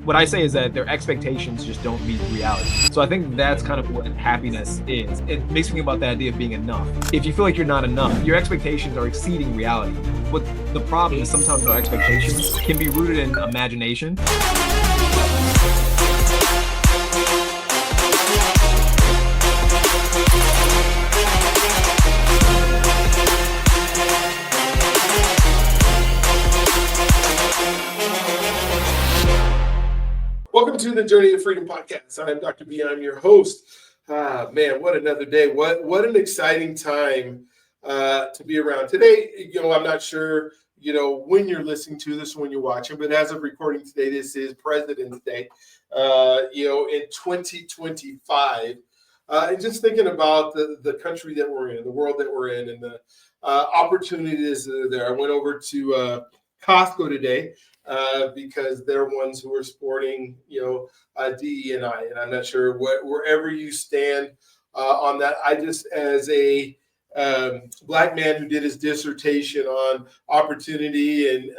what I say is that their expectations just don't meet reality. So I think that's kind of what happiness is. It makes me think about the idea of being enough. If you feel like you're not enough, your expectations are exceeding reality. But the problem is sometimes our expectations can be rooted in imagination. Welcome to the Journey of Freedom podcast. I'm Dr. B. I'm your host. Man, what another day. What an exciting time to be around. Today, I'm not sure, when you're listening to this, when you're watching, but as of recording today, this is President's Day, in 2025. And just thinking about the country that we're in, the world that we're in, and the opportunities that are there. I went over to Costco today because they're ones who are sporting, DE&I, and I'm not sure wherever you stand on that. I just, as a Black man who did his dissertation on opportunity and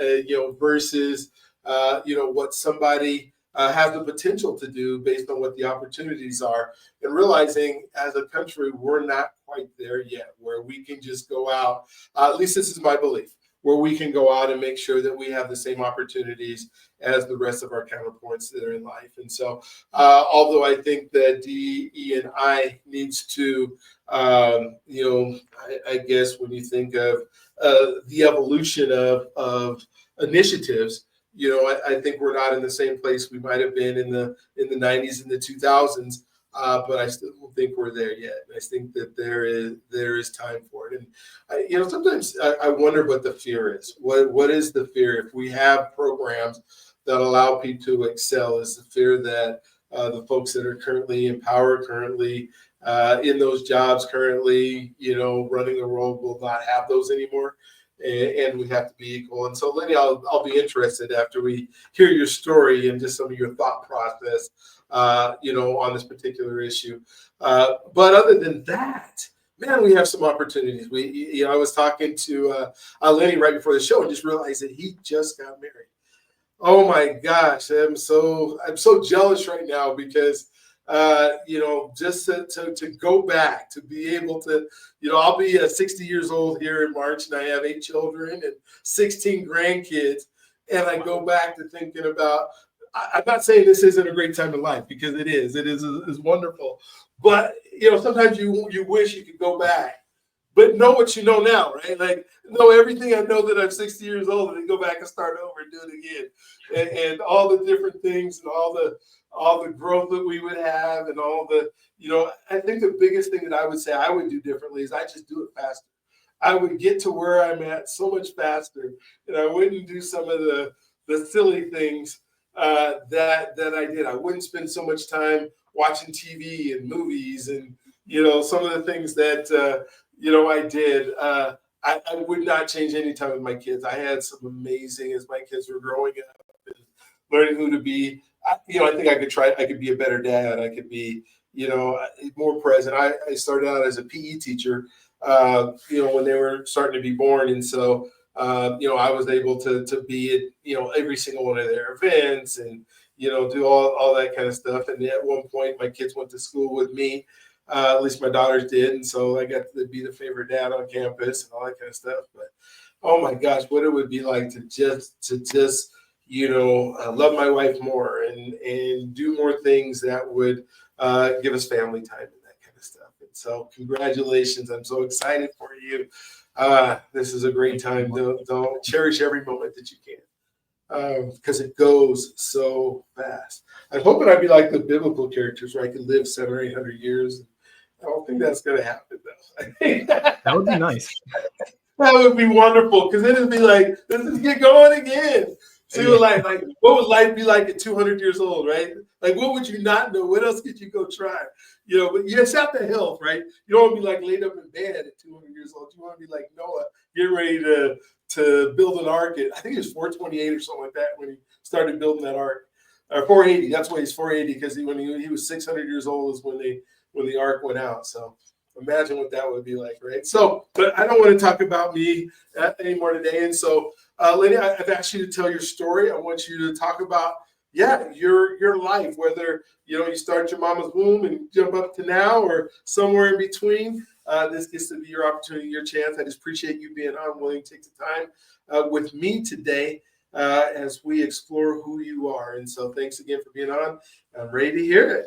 versus what somebody has the potential to do based on what the opportunities are, and realizing as a country we're not quite there yet, where we can just go out. At least this is my belief, where we can go out and make sure that we have the same opportunities as the rest of our counterparts that are in life. And so, although I think that DE&I needs to, I guess when you think of the evolution of initiatives, I think we're not in the same place we might have been in the 90s and the 2000s. But I still don't think we're there yet. I think that there is time for it. And sometimes I wonder what the fear is. What is the fear? If we have programs that allow people to excel, is the fear that the folks that are currently in power, currently in those jobs, currently running the world, will not have those anymore, and we have to be equal. And so, Lenny, I'll be interested after we hear your story and just some of your thought process on this particular issue. But other than that, man, we have some opportunities. I was talking to Lenny right before the show and just realized that he just got married. Oh my gosh, I'm so jealous right now because just to go back, to be able to, I'll be 60 years old here in March, and I have 8 children and 16 grandkids, and I go back to thinking about. I'm not saying this isn't a great time in life, because it is. It is wonderful. But, sometimes you wish you could go back, but know what you know now, right? Like, know everything I know that I'm 60 years old, and then go back and start over and do it again. And all the different things and all the growth that we would have and all the, I think the biggest thing that I would say I would do differently is I just do it faster. I would get to where I'm at so much faster, and I wouldn't do some of the silly things that I did. I wouldn't spend so much time watching TV and movies and some of the things that I did. I would not change any time with my kids. I had some amazing, as my kids were growing up and learning who to be. I think I could be a better dad. I could be more present. I started out as a PE teacher when they were starting to be born, and so I was able to be at, every single one of their events and, do all that kind of stuff. And at one point, my kids went to school with me, at least my daughters did. And so I got to be the favorite dad on campus and all that kind of stuff. But, oh my gosh, what it would be like to just love my wife more and do more things that would give us family time and that kind of stuff. And so congratulations. I'm so excited for you. This is a great time. Don't cherish every moment that you can, because it goes so fast. I'm hoping I'd be like the biblical characters, where I could live 700 or 800 years. I don't think that's going to happen, though. I think That would be nice. That would be wonderful, because then it'd be like, let's just get going again. See what what would life be like at 200 years old, right? Like, what would you not know? What else could you go try? But you just have the health, right? You don't want to be like laid up in bed at 200 years old. You want to be like Noah, getting ready to build an ark. I think it was 428 or something like that when he started building that ark. Or 480. That's why he's 480, because when he was 600 years old is when the ark went out. So imagine what that would be like, right? So, but I don't want to talk about me anymore today. And so, Lenny, I've asked you to tell your story. I want you to talk about yeah, your life, whether you start your mama's womb and jump up to now or somewhere in between. This gets to be your opportunity, your chance. I just appreciate you being on, willing to take the time with me today as we explore who you are. And so thanks again for being on. I'm ready to hear it.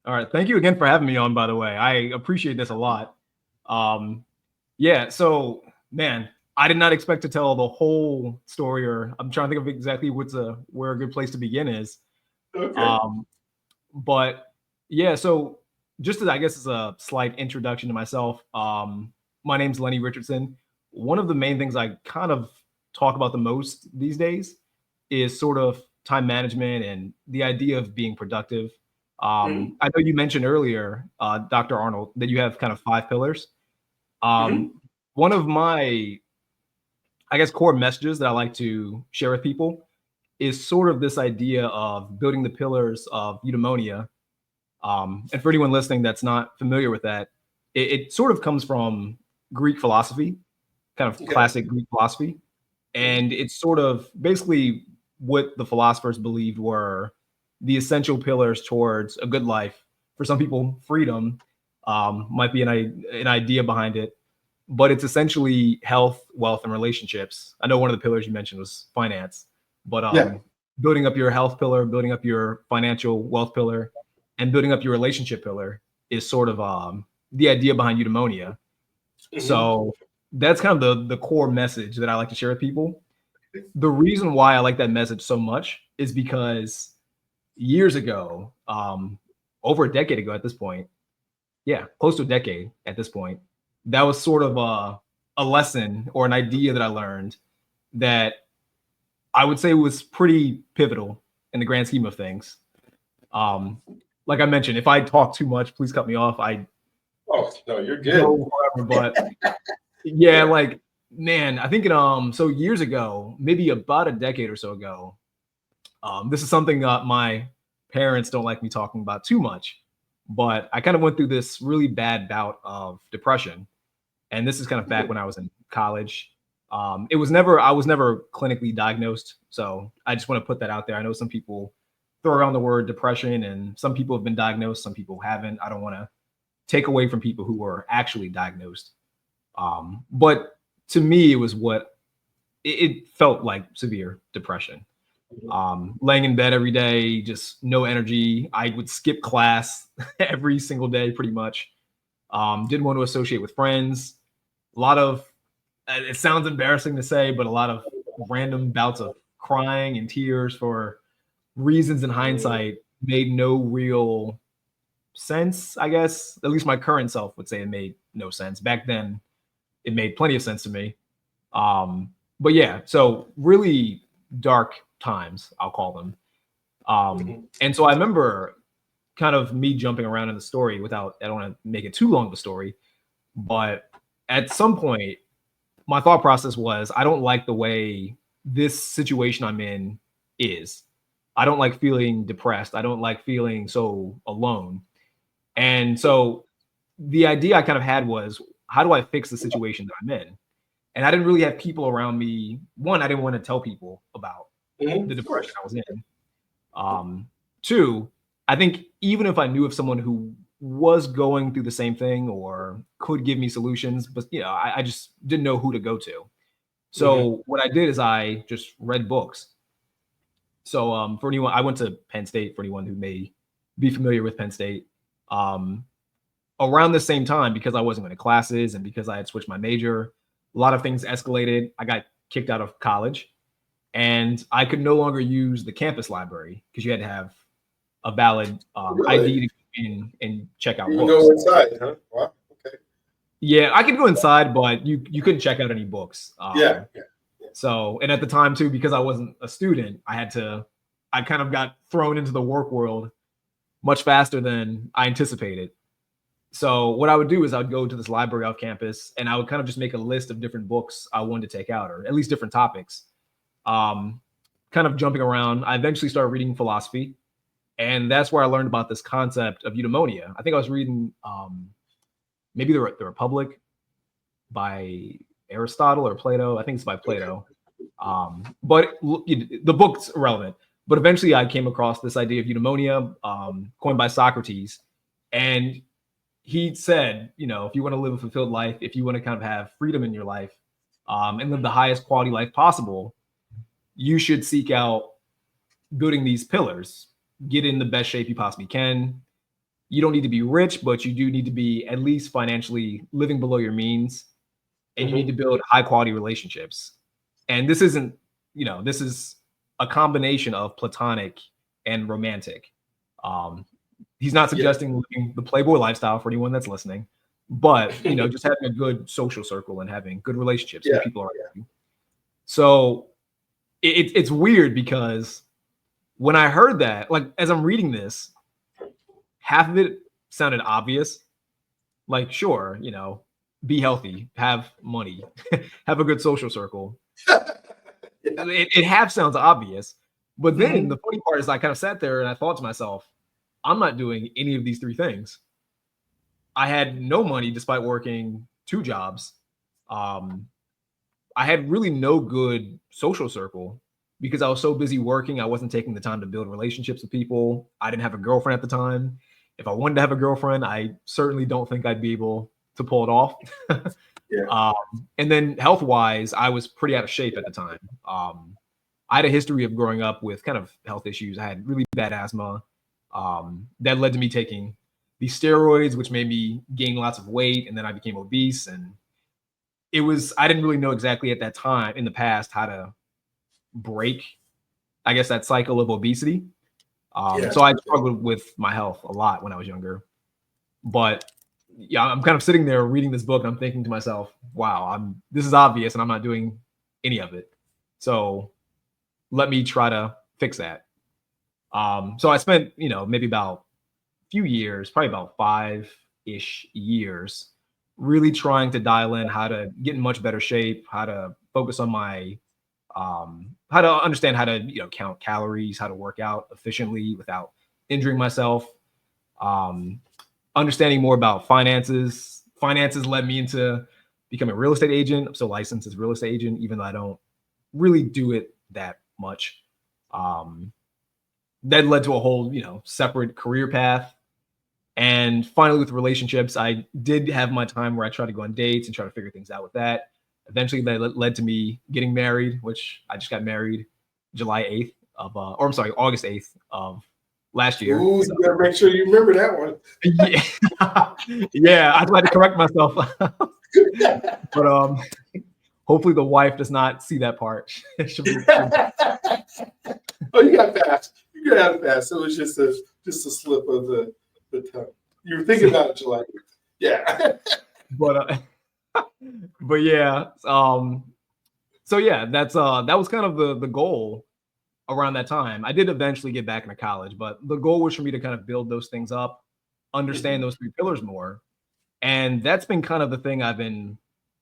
All right. Thank you again for having me on, by the way. I appreciate this a lot. Yeah. So, man, I did not expect to tell the whole story, or I'm trying to think of exactly where a good place to begin is. Okay. But yeah, so just as I guess as a slight introduction to myself, my name's Lenny Richardson. One of the main things I kind of talk about the most these days is sort of time management and the idea of being productive. I know you mentioned earlier, Dr. Arnold, that you have kind of 5 pillars. One of my, I guess, core messages that I like to share with people is sort of this idea of building the pillars of eudaimonia. And for anyone listening that's not familiar with that, it sort of comes from Greek philosophy, kind of classic Greek philosophy. And it's sort of basically what the philosophers believed were the essential pillars towards a good life. For some people, freedom might be an idea behind it, but it's essentially health, wealth, and relationships. I know one of the pillars you mentioned was finance, but building up your health pillar, building up your financial wealth pillar, and building up your relationship pillar is sort of the idea behind eudaimonia. So that's kind of the core message that I like to share with people. The reason why I like that message so much is because years ago, over a decade ago at this point, yeah, close to a decade at this point, that was sort of a lesson or an idea that I learned that I would say was pretty pivotal in the grand scheme of things. Like I mentioned, if I talk too much, please cut me off. Oh no, you're good. But yeah, like, man, I think so years ago, maybe about a decade or so ago, this is something my parents don't like me talking about too much, but I kind of went through this really bad bout of depression. And this is kind of back when I was in college. I was never clinically diagnosed. So I just want to put that out there. I know some people throw around the word depression, and some people have been diagnosed, some people haven't. I don't want to take away from people who were actually diagnosed. But to me, it felt like severe depression. Laying in bed every day, just no energy. I would skip class every single day, pretty much. Didn't want to associate with friends. A lot of, it sounds embarrassing to say, but a lot of random bouts of crying and tears for reasons in hindsight made no real sense, I guess. At least my current self would say it made no sense. Back then, it made plenty of sense to me. But yeah, so really dark times, I'll call them. And so I remember kind of me jumping around in the story I don't want to make it too long of a story, but at some point, my thought process was, I don't like the way this situation I'm in is. I don't like feeling depressed. I don't like feeling so alone. And so the idea I kind of had was, how do I fix the situation that I'm in? And I didn't really have people around me. One, I didn't want to tell people about the depression I was in. Two, I think even if I knew of someone who was going through the same thing or could give me solutions, but I just didn't know who to go to. So what I did is I just read books. So for anyone, I went to Penn State, for anyone who may be familiar with Penn State. Around the same time, because I wasn't going to classes and because I had switched my major, a lot of things escalated. I got kicked out of college and I could no longer use the campus library because you had to have a valid ID to go in and check out books. You go inside, huh? Wow. Okay. Yeah, I could go inside, but you couldn't check out any books. Yeah. So, and at the time too, because I wasn't a student, I kind of got thrown into the work world much faster than I anticipated. So what I would do is I would go to this library off campus and I would kind of just make a list of different books I wanted to take out, or at least different topics. Kind of jumping around. I eventually started reading philosophy. And that's where I learned about this concept of eudaimonia. I think I was reading maybe the Republic by Aristotle or Plato. I think it's by Plato. But the book's irrelevant. But eventually I came across this idea of eudaimonia, coined by Socrates. And he said, if you want to live a fulfilled life, if you want to kind of have freedom in your life, and live the highest quality life possible, you should seek out building these pillars, get in the best shape you possibly can. You don't need to be rich, but you do need to be at least financially living below your means. And you need to build high quality relationships. And this isn't, this is a combination of platonic and romantic. He's not suggesting living the Playboy lifestyle for anyone that's listening, but just having a good social circle and having good relationships with people around you. So it's weird because when I heard that, like as I'm reading this, half of it sounded obvious. Like, sure, be healthy, have money, have a good social circle. It half sounds obvious, but then the funny part is I kind of sat there and I thought to myself, I'm not doing any of these three things. I had no money despite working 2 jobs. I had really no good social circle because I was so busy working. I wasn't taking the time to build relationships with people. I didn't have a girlfriend at the time. If I wanted to have a girlfriend, I certainly don't think I'd be able to pull it off. And then health-wise, I was pretty out of shape at the time. I had a history of growing up with kind of health issues. I had really bad asthma. That led to me taking these steroids, which made me gain lots of weight, and then I became obese. And I didn't really know exactly at that time in the past how to break, I guess, that cycle of obesity. So I struggled with my health a lot when I was younger. But yeah, I'm kind of sitting there reading this book and I'm thinking to myself, wow, this is obvious and I'm not doing any of it. So let me try to fix that. So I spent, maybe about a few years, probably about 5-ish years, really trying to dial in how to get in much better shape, how to focus on my, how to understand how to, count calories, how to work out efficiently without injuring myself. Understanding more about finances. Finances led me into becoming a real estate agent. I'm still licensed as a real estate agent, even though I don't really do it that much. That led to a whole, separate career path. And finally, with relationships, I did have my time where I tried to go on dates and try to figure things out with that. Eventually, that led to me getting married, which I just got married August 8th of last year. Ooh, you gotta make sure you remember that one. Yeah, I tried to correct myself. But hopefully the wife does not see that part. Oh, you got fast. You got out fast. So it was just a slip of the tongue. You were thinking about it, July. Yeah. But yeah. So yeah, that was kind of the goal around that time. I did eventually get back into college, but the goal was for me to kind of build those things up, understand those 3 pillars more. And that's been kind of the thing I've been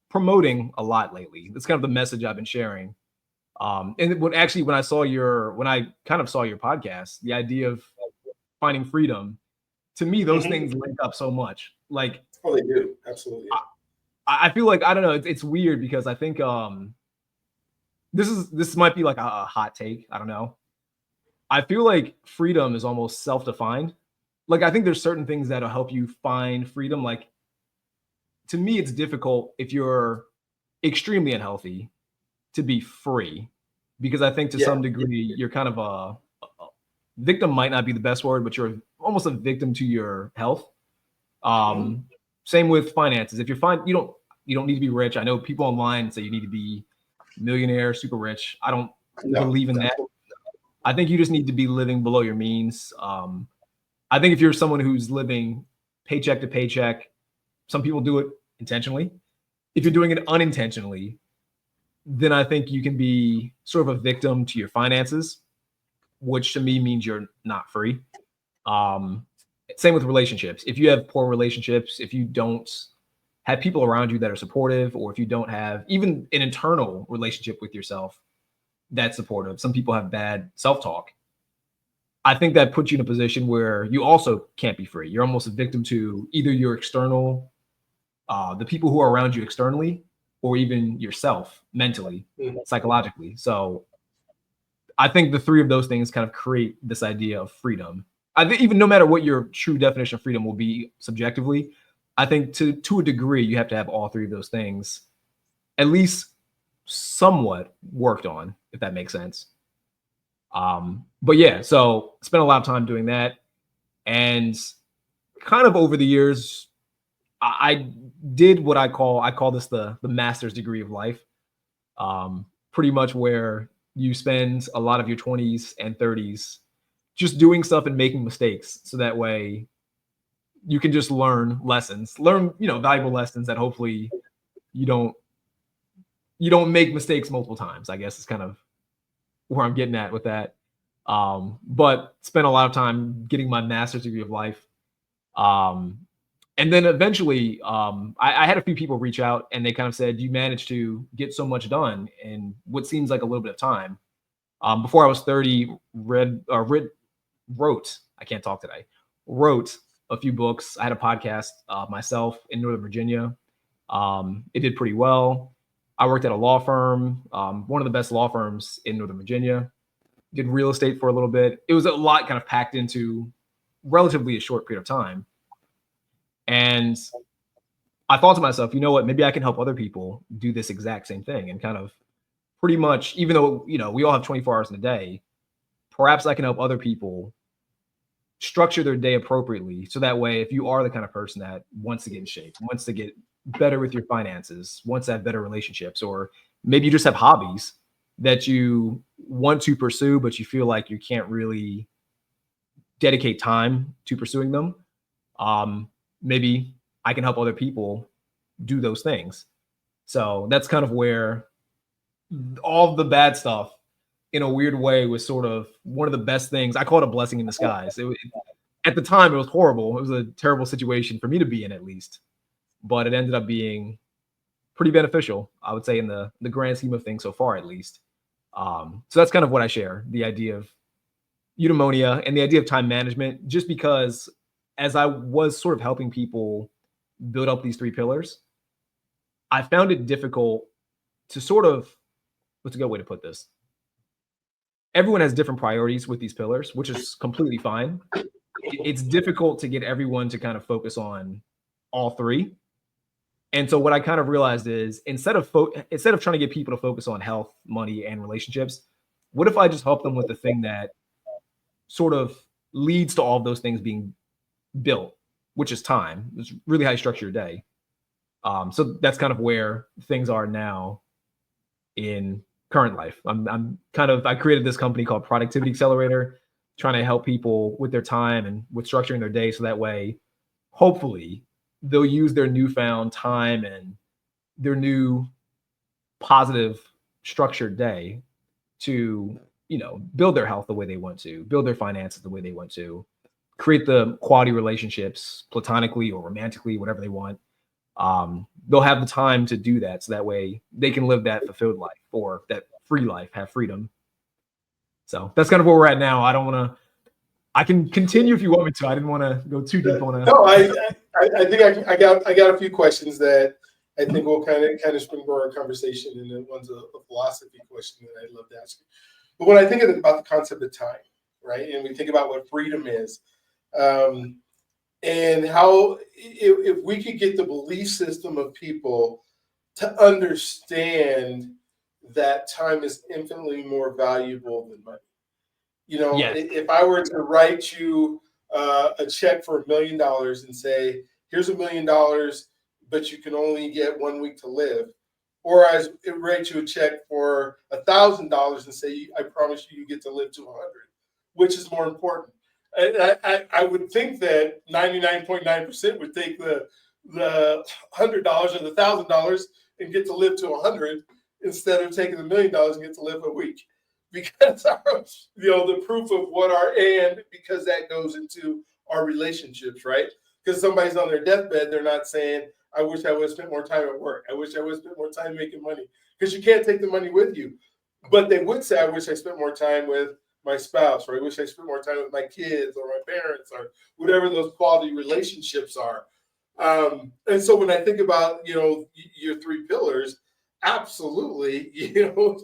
promoting a lot lately. That's kind of the message I've been sharing. And when I kind of saw your podcast, the idea of finding freedom, to me, those things link up so much. Like, oh, they do. Absolutely. I feel like, I don't know, it's weird because I think, this might be like a hot take. I don't know. I feel like freedom is almost self-defined. Like, I think there's certain things that'll help you find freedom. Like, to me, it's difficult if you're extremely unhealthy to be free, because I think to some degree you're kind of a victim, might not be the best word, but you're almost a victim to your health. Same with finances. If you're fine, you don't need to be rich. I know people online say you need to be millionaire, super rich. I don't believe in that. I think you just need to be living below your means. I think if you're someone who's living paycheck to paycheck, some people do it intentionally. If you're doing it unintentionally, then I think you can be sort of a victim to your finances, which to me means you're not free. Same with relationships. If you have poor relationships, if you don't have people around you that are supportive, or if you don't have even an internal relationship with yourself that's supportive, some people have bad self-talk. I think that puts you in a position where you also can't be free. You're almost a victim to either your external, the people who are around you externally, or even yourself mentally, psychologically. So I think the three of those things kind of create this idea of freedom. I think even no matter what your true definition of freedom will be subjectively, I think to a degree you have to have all three of those things at least somewhat worked on, if that makes sense. But yeah, so spent a lot of time doing that, and kind of over the years, I did what I call this the master's degree of life. Pretty much where you spend a lot of your 20s and 30s just doing stuff and making mistakes, so that way you can just learn valuable lessons that hopefully you don't make mistakes multiple times, I guess is kind of where I'm getting at with that. But spent a lot of time getting my master's degree of life. And then eventually, I had a few people reach out and they kind of said, you managed to get so much done in what seems like a little bit of time. Before I was 30, wrote a few books. I had a podcast myself in Northern Virginia. It did pretty well. I worked at a law firm, one of the best law firms in Northern Virginia. Did real estate for a little bit. It was a lot kind of packed into relatively a short period of time. And I thought to myself, you know what, maybe I can help other people do this exact same thing, and kind of pretty much, even though, we all have 24 hours in a day, perhaps I can help other people structure their day appropriately. So that way, if you are the kind of person that wants to get in shape, wants to get better with your finances, wants to have better relationships, or maybe you just have hobbies that you want to pursue, but you feel like you can't really dedicate time to pursuing them. Maybe I can help other people do those things. So that's kind of where all the bad stuff, in a weird way, was sort of one of the best things. I call it a blessing in disguise. At the time, it was horrible. It was a terrible situation for me to be in, at least. But it ended up being pretty beneficial, I would say, in the grand scheme of things so far, at least. So that's kind of what I share, the idea of eudaimonia and the idea of time management, just because as I was sort of helping people build up these three pillars, I found it difficult to sort of, what's a good way to put this? Everyone has different priorities with these pillars, which is completely fine. It's difficult to get everyone to kind of focus on all three. And so what I kind of realized is instead of trying to get people to focus on health, money, and relationships, what if I just help them with the thing that sort of leads to all of those things being built, which is time. It's really how you structure your day. So that's kind of where things are now in current life. I created this company called Productivity Accelerator, trying to help people with their time and with structuring their day, so that way, hopefully, they'll use their newfound time and their new positive structured day to, build their health the way they want to, build their finances the way they want to, create the quality relationships platonically or romantically, whatever they want. They'll have the time to do that, so that way they can live that fulfilled life, or that free life, have freedom. So that's kind of where we're at now. I can continue if you want me to. I didn't want to go too deep on it. No, I think I got a few questions that I think will kind of springboard our conversation, and then one's a philosophy question that I'd love to ask you. But when I think about the concept of time, right, and we think about what freedom is, and how if we could get the belief system of people to understand that time is infinitely more valuable than money. Yes. If I were to write you a check for $1 million and say, here's $1 million, but you can only get 1 week to live, or I write you a check for $1,000 and say, I promise you get to live to 100, which is more important? I would think that 99.9% would take the $100 or the $1,000 and get to live to 100 instead of taking the $1 million and get to live a week. Because the proof of because that goes into our relationships, right? Because somebody's on their deathbed, they're not saying, I wish I would have spent more time at work. I wish I would have spent more time making money, because you can't take the money with you. But they would say, I wish I spent more time with my spouse, or I wish I spent more time with my kids or my parents, or whatever those quality relationships are. And so when I think about, your three pillars, absolutely,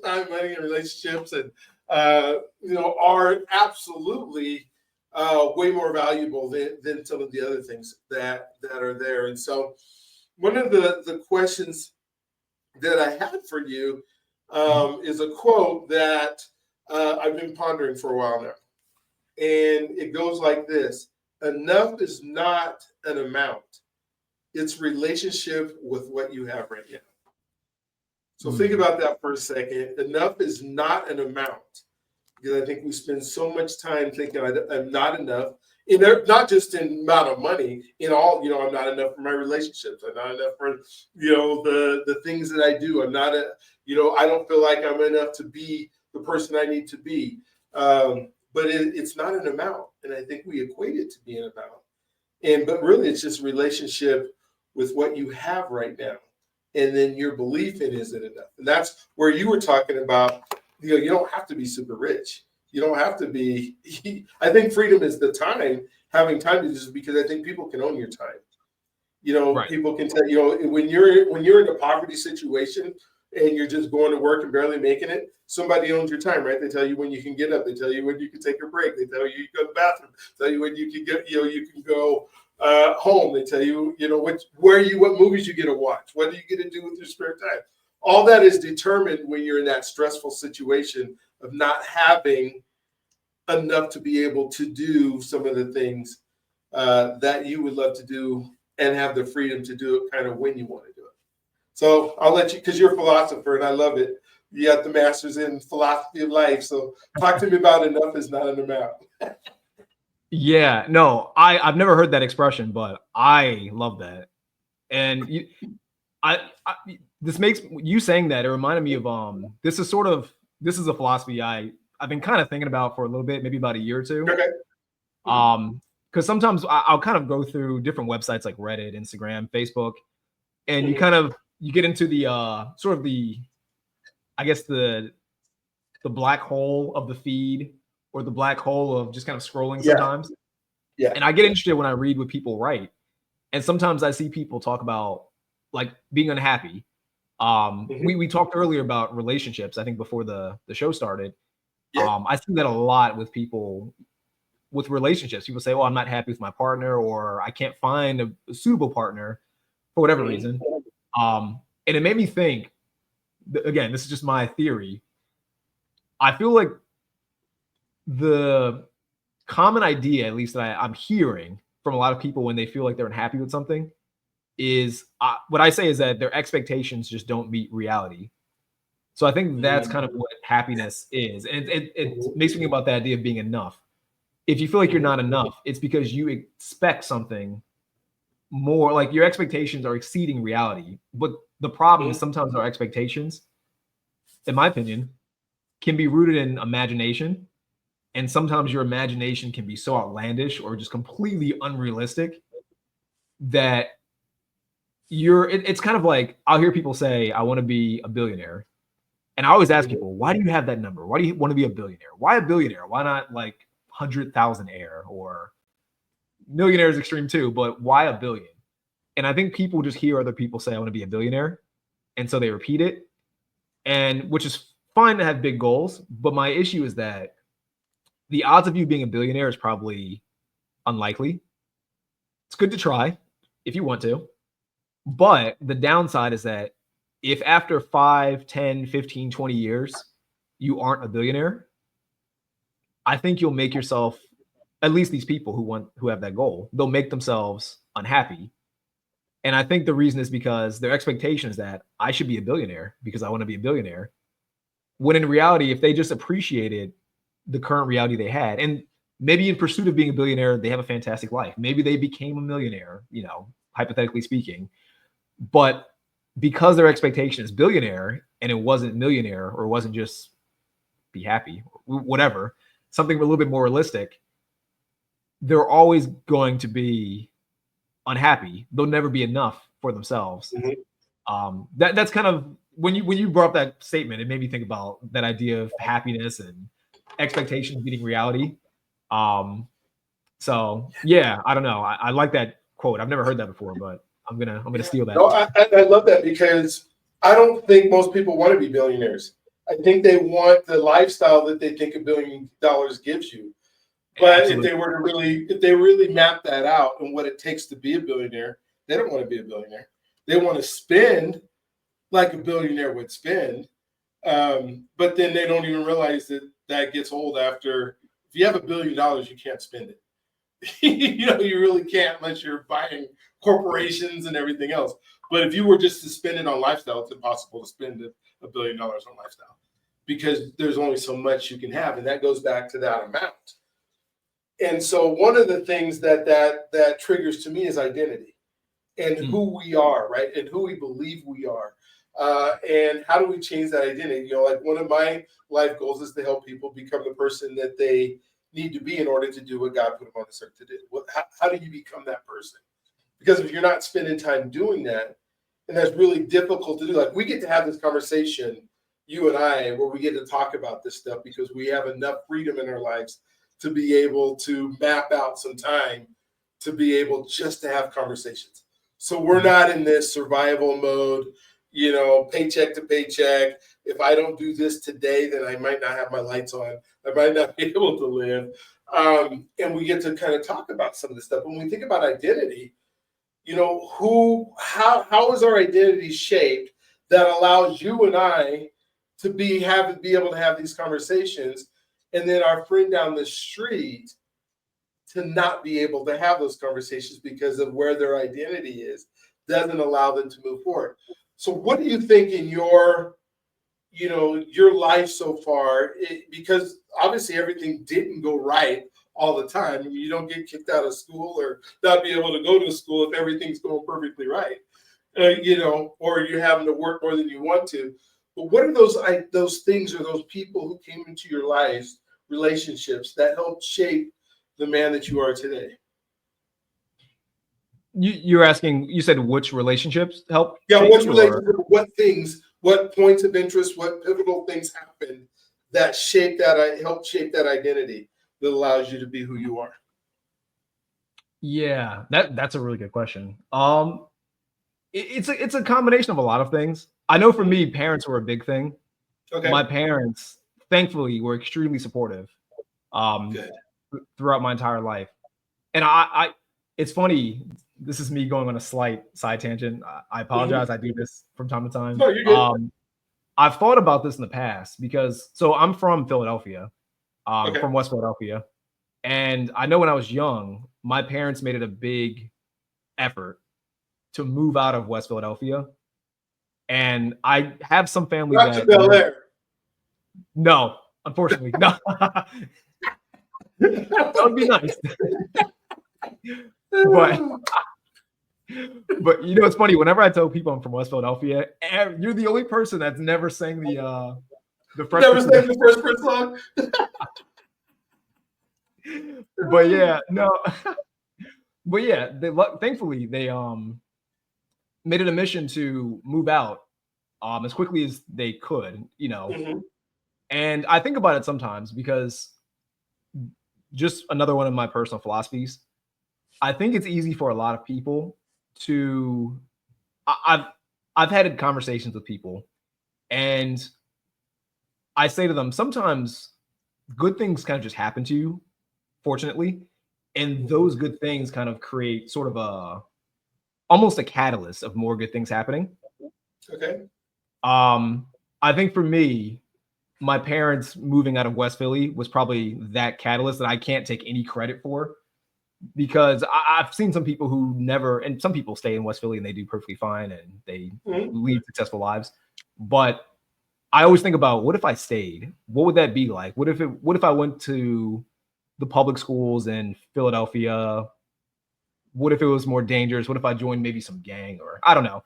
time, money, and relationships, and are absolutely way more valuable than some of the other things that are there. And so one of the questions that I had for you is a quote that I've been pondering for a while now. And it goes like this: enough is not an amount, it's relationship with what you have right now. So think about that for a second. Enough is not an amount, because I think we spend so much time thinking I'm not enough. Not just in amount of money, in all, I'm not enough for my relationships. I'm not enough for, the things that I do. I'm not I don't feel like I'm enough to be the person I need to be. But it's not an amount. And I think we equate it to being an amount. But really it's just relationship with what you have right now. And then your belief in, is it enough? And that's where you were talking about, you don't have to be super rich. You don't have to be. I think freedom is the time, having time to just, because I think people can own your time. Right. People can tell, when you're in a poverty situation and you're just going to work and barely making it, somebody owns your time, right? They tell you when you can get up. They tell you when you can take a break. They tell you go to the bathroom. They tell you when you can get, you can go home. They tell you, what movies you get to watch. What do you get to do with your spare time? All that is determined when you're in that stressful situation of not having enough to be able to do some of the things that you would love to do and have the freedom to do it kind of when you want to do it. So I'll let you, because you're a philosopher and I love it. You got the master's in philosophy of life. So talk to me about enough is not an amount. Yeah, no, I've never heard that expression, but I love that. And this makes you saying that, it reminded me of this is a philosophy I've been kind of thinking about for a little bit, maybe about a year or two. Okay. Because sometimes I'll kind of go through different websites like Reddit, Instagram, Facebook, and you get into the sort of I guess the black hole of the feed, or the black hole of just kind of scrolling sometimes. Yeah. And I get interested when I read what people write. And sometimes I see people talk about like being unhappy. We talked earlier about relationships, I think before the show started. Yeah. I see that a lot with people with relationships. People say, "Oh, I'm not happy with my partner," or "I can't find a suitable partner for whatever reason." And it made me think, again, this is just my theory. I feel like the common idea, at least that I'm hearing from a lot of people when they feel like they're unhappy with something, is what I say is that their expectations just don't meet reality. So I think that's kind of what happiness is. And it makes me think about the idea of being enough. If you feel like you're not enough, it's because you expect something more, like your expectations are exceeding reality. But the problem is sometimes our expectations, in my opinion, can be rooted in imagination. And sometimes your imagination can be so outlandish or just completely unrealistic that it's kind of like, I'll hear people say, "I want to be a billionaire." And I always ask people, why do you have that number? Why do you want to be a billionaire? Why a billionaire? Why not like 100,000-aire, or millionaire is extreme too, but why a billion? And I think people just hear other people say, "I want to be a billionaire." And so they repeat it, and which is fine to have big goals. But my issue is that the odds of you being a billionaire is probably unlikely. It's good to try if you want to. But the downside is that if after 5, 10, 15, 20 years, you aren't a billionaire, I think you'll make yourself, at least these people who have that goal, they'll make themselves unhappy. And I think the reason is because their expectation is that I should be a billionaire because I want to be a billionaire. When in reality, if they just appreciated the current reality they had, and maybe in pursuit of being a billionaire, they have a fantastic life. Maybe they became a millionaire, hypothetically speaking. But because their expectation is billionaire and it wasn't millionaire, or it wasn't just be happy, or whatever, something a little bit more realistic, they're always going to be unhappy. They'll never be enough for themselves. That's kind of, when you brought up that statement, it made me think about that idea of happiness and expectations meeting reality. So yeah, I don't know. I like that quote. I've never heard that before, but I'm gonna steal that. No, I love that, because I don't think most people want to be billionaires. I think they want the lifestyle that they think $1 billion gives you. But Absolutely. if they really map that out and what it takes to be a billionaire, they don't want to be a billionaire. They want to spend like a billionaire would spend, but then they don't even realize that that gets old after. If you have $1 billion, you can't spend it. You really can't unless you're buying corporations and everything else. But if you were just to spend it on lifestyle, it's impossible to spend $1 billion on lifestyle because there's only so much you can have, and that goes back to that amount. And so one of the things that triggers to me is identity and who we are, right? And who we believe we are. And how do we change that identity? Like one of my life goals is to help people become the person that they need to be in order to do what God put them on this earth to do. How do you become that person? Because if you're not spending time doing that, and that's really difficult to do. Like we get to have this conversation, you and I, where we get to talk about this stuff because we have enough freedom in our lives to be able to map out some time to be able just to have conversations. So we're not in this survival mode, paycheck to paycheck. If I don't do this today, then I might not have my lights on. I might not be able to live. And we get to kind of talk about some of this stuff. When we think about identity, how is our identity shaped that allows you and I to be able to have these conversations, and then our friend down the street to not be able to have those conversations because of where their identity is, doesn't allow them to move forward. So what do you think in your life so far? Because obviously everything didn't go right all the time. You don't get kicked out of school or not be able to go to school if everything's going perfectly right, or you're having to work more than you want to. But what are those things or those people who came into your life, relationships that helped shape the man that you are today? You're asking, you said which relationships help? Yeah, which relationships, what points of interest, what pivotal things happened that helped shape that identity that allows you to be who you are? Yeah, that's a really good question. It's a combination of a lot of things. I know for me, parents were a big thing. Okay. My parents, thankfully, were extremely supportive throughout my entire life. And it's funny, this is me going on a slight side tangent. I apologize. I do this from time to time. No, you're good. I've thought about this in the past because I'm from Philadelphia, from West Philadelphia. And I know when I was young, my parents made it a big effort to move out of West Philadelphia. And I have some family Not to Bel Air. No, unfortunately, no. That would be nice. But it's funny. Whenever I tell people I'm from West Philadelphia, you're the only person that's never sang the Fresh Never sang the Fresh Prince song. But yeah, no. But yeah, thankfully they made it a mission to move out as quickly as they could, And I think about it sometimes because just another one of my personal philosophies. I think it's easy for a lot of people to. I've had conversations with people, and I say to them sometimes good things kind of just happen to you, fortunately, and those good things kind of create sort of almost a catalyst of more good things happening. Okay. I think for me, my parents moving out of West Philly was probably that catalyst that I can't take any credit for, because I've seen some people who never, and some people stay in West Philly and they do perfectly fine and they lead successful lives. But I always think about, what if I stayed? What would that be like? What if I went to the public schools in Philadelphia? What if it was more dangerous? What if I joined maybe some gang, or I don't know.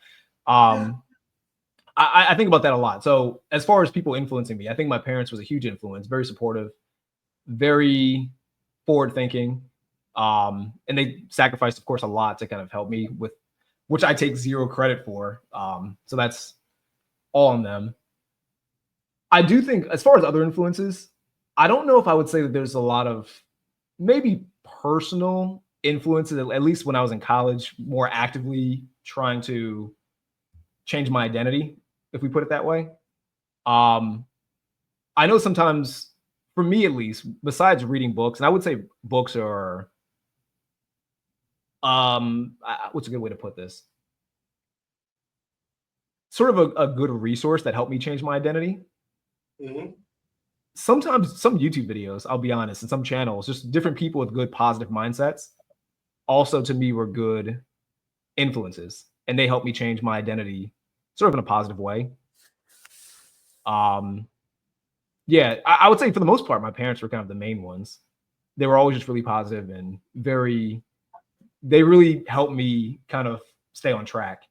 I think about that a lot. So as far as people influencing me, I think my parents was a huge influence, very supportive, very forward thinking. And they sacrificed, of course, a lot to kind of help me with, which I take zero credit for. So that's all on them. I do think as far as other influences, I don't know if I would say that there's a lot of maybe personal influences, at least when I was in college, more actively trying to change my identity, if we put it that way. I know sometimes, for me at least, besides reading books, and I would say books are, what's a good way to put this? Sort of a good resource that helped me change my identity. Hmm. Sometimes some YouTube videos, I'll be honest, and some channels, just different people with good positive mindsets, also to me were good influences, and they helped me change my identity sort of in a positive way. Um, yeah, I would say for the most part, my parents were kind of the main ones. They were always just really positive and very, they really helped me kind of stay on track.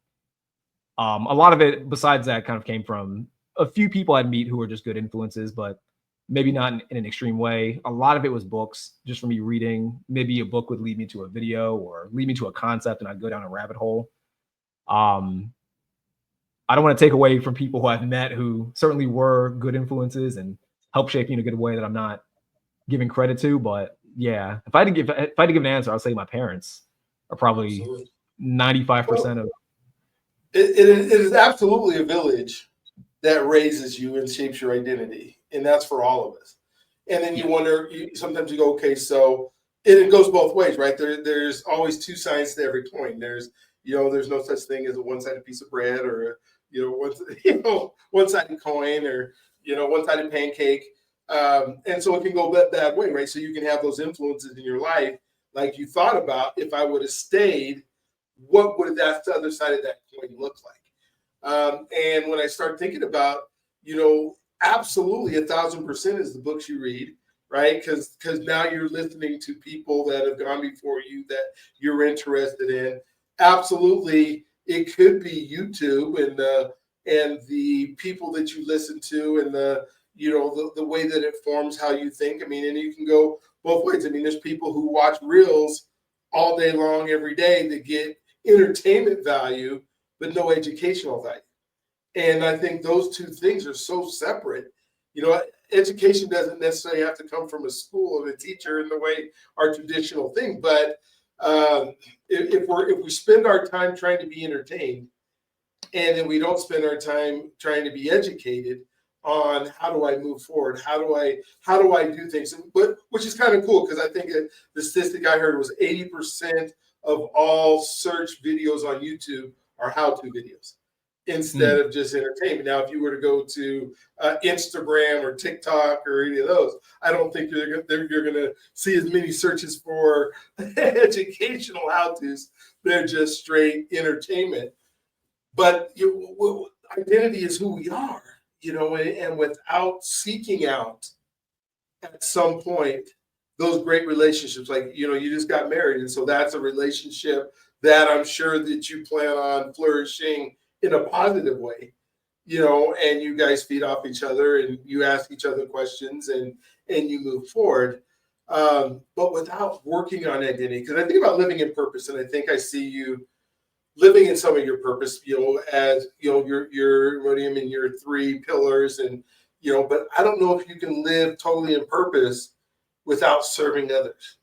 A lot of it, besides that, kind of came from a few people I'd meet who were just good influences, but maybe not in an extreme way. A lot of it was books, just from me reading. Maybe a book would lead me to a video or lead me to a concept, and I'd go down a rabbit hole. Um, I don't want to take away from people who I've met who certainly were good influences and helped shape me in a good way that I'm not giving credit to. But yeah, if I had to give an answer, I'll say my parents are probably Absolutely. 95% Well, of. it is absolutely a village that raises you and shapes your identity, and that's for all of us. And then you Yeah. wonder, sometimes you go, okay, so it goes both ways, right? There's always two sides to every coin. There's no such thing as a one-sided piece of bread, or one, one-sided coin, or one-sided pancake. And so it can go that way, right? So you can have those influences in your life, like you thought about. If I would have stayed, what would that other side of that coin look like? And when I start thinking about, absolutely 1,000% is the books you read, right? Because now you're listening to people that have gone before you that you're interested in. Absolutely, it could be YouTube and the people that you listen to, and the way that it forms how you think. I mean, and you can go both ways. I mean, there's people who watch reels all day long, every day, that get entertainment value, but no educational value. And I think those two things are so separate. Education doesn't necessarily have to come from a school and a teacher in the way our traditional thing. But if we spend our time trying to be entertained, and then we don't spend our time trying to be educated on how do I move forward, how do I do things, but which is kind of cool, because I think the statistic I heard was 80% of all search videos on YouTube are how-to videos instead of just entertainment. Now, if you were to go to Instagram or TikTok or any of those, I don't think you're going to see as many searches for educational how-tos. They're just straight entertainment. But identity is who we are, and without seeking out at some point those great relationships, like, you just got married. And so that's a relationship that I'm sure that you plan on flourishing in a positive way, and you guys feed off each other and you ask each other questions, and you move forward. But without working on identity, because I think about living in purpose, and I think I see you living in some of your purpose, as your William and your three pillars, and but I don't know if you can live totally in purpose without serving others.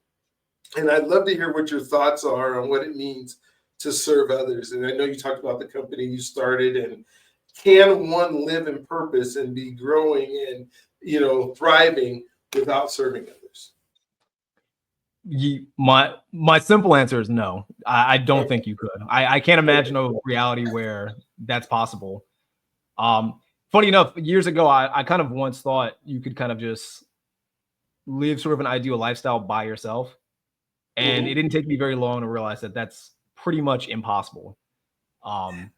And I'd love to hear what your thoughts are on what it means to serve others. And I know you talked about the company you started, and can one live in purpose and be growing and thriving without serving others? My simple answer is no. I don't Okay. think you could. I can't imagine a reality where that's possible. Funny enough, years ago, I kind of once thought you could kind of just live sort of an ideal lifestyle by yourself. And it Mhm. didn't take me very long to realize that that's pretty much impossible. Um,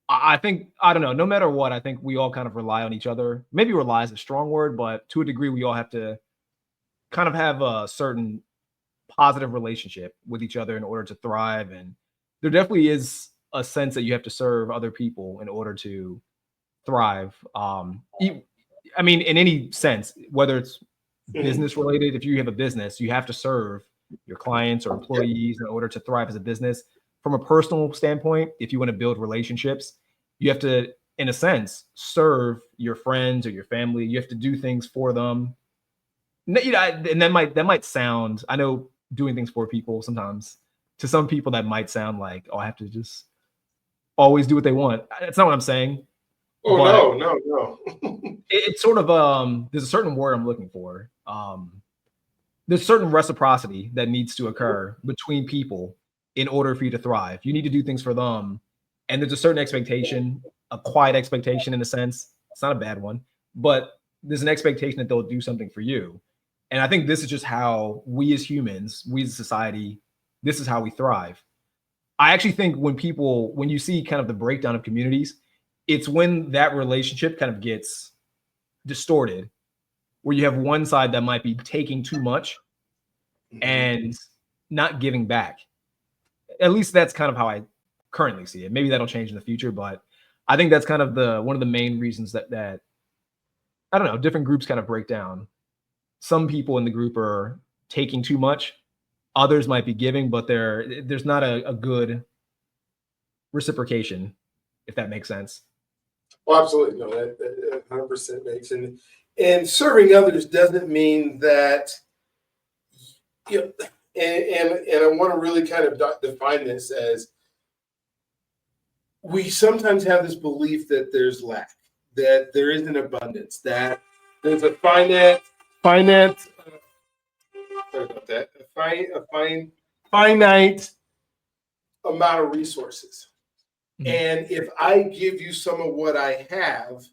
I think, I don't know, no matter what, I think we all kind of rely on each other. Maybe rely is a strong word, but to a degree, we all have to kind of have a certain positive relationship with each other in order to thrive. And there definitely is a sense that you have to serve other people in order to thrive. I mean, in any sense, whether it's Mhm. business related, if you have a business, you have to serve your clients or Yep. employees in order to thrive as a business. From a personal standpoint, if you want to build relationships, you have to, in a sense, serve your friends or your family. You have to do things for them. And that might sound, I know doing things for people sometimes, to some people that might sound like, oh, I have to just always do what they want. That's not what I'm saying. Oh, But no, no, no. It's sort of there's a certain word I'm looking for. There's certain reciprocity that needs to occur between people in order for you to thrive. You need to do things for them, and there's a certain expectation, a quiet expectation in a sense. It's not a bad one, but there's an expectation that they'll do something for you. And I think this is just how we as humans, we as a society, this is how we thrive. I actually think when you see kind of the breakdown of communities, it's when that relationship kind of gets distorted, where you have one side that might be taking too much and not giving back. At least that's kind of how I currently see it. Maybe that'll change in the future, but I think that's kind of one of the main reasons that I don't know, different groups kind of break down. Some people in the group are taking too much. Others might be giving, but there's not a good reciprocation, if that makes sense. Well, absolutely. No, that 100% makes. And serving others doesn't mean that, and I want to really kind of define this as, we sometimes have this belief that there's lack, that there is an abundance, that there's a finite amount of resources. Mm-hmm. And if I give you some of what I have,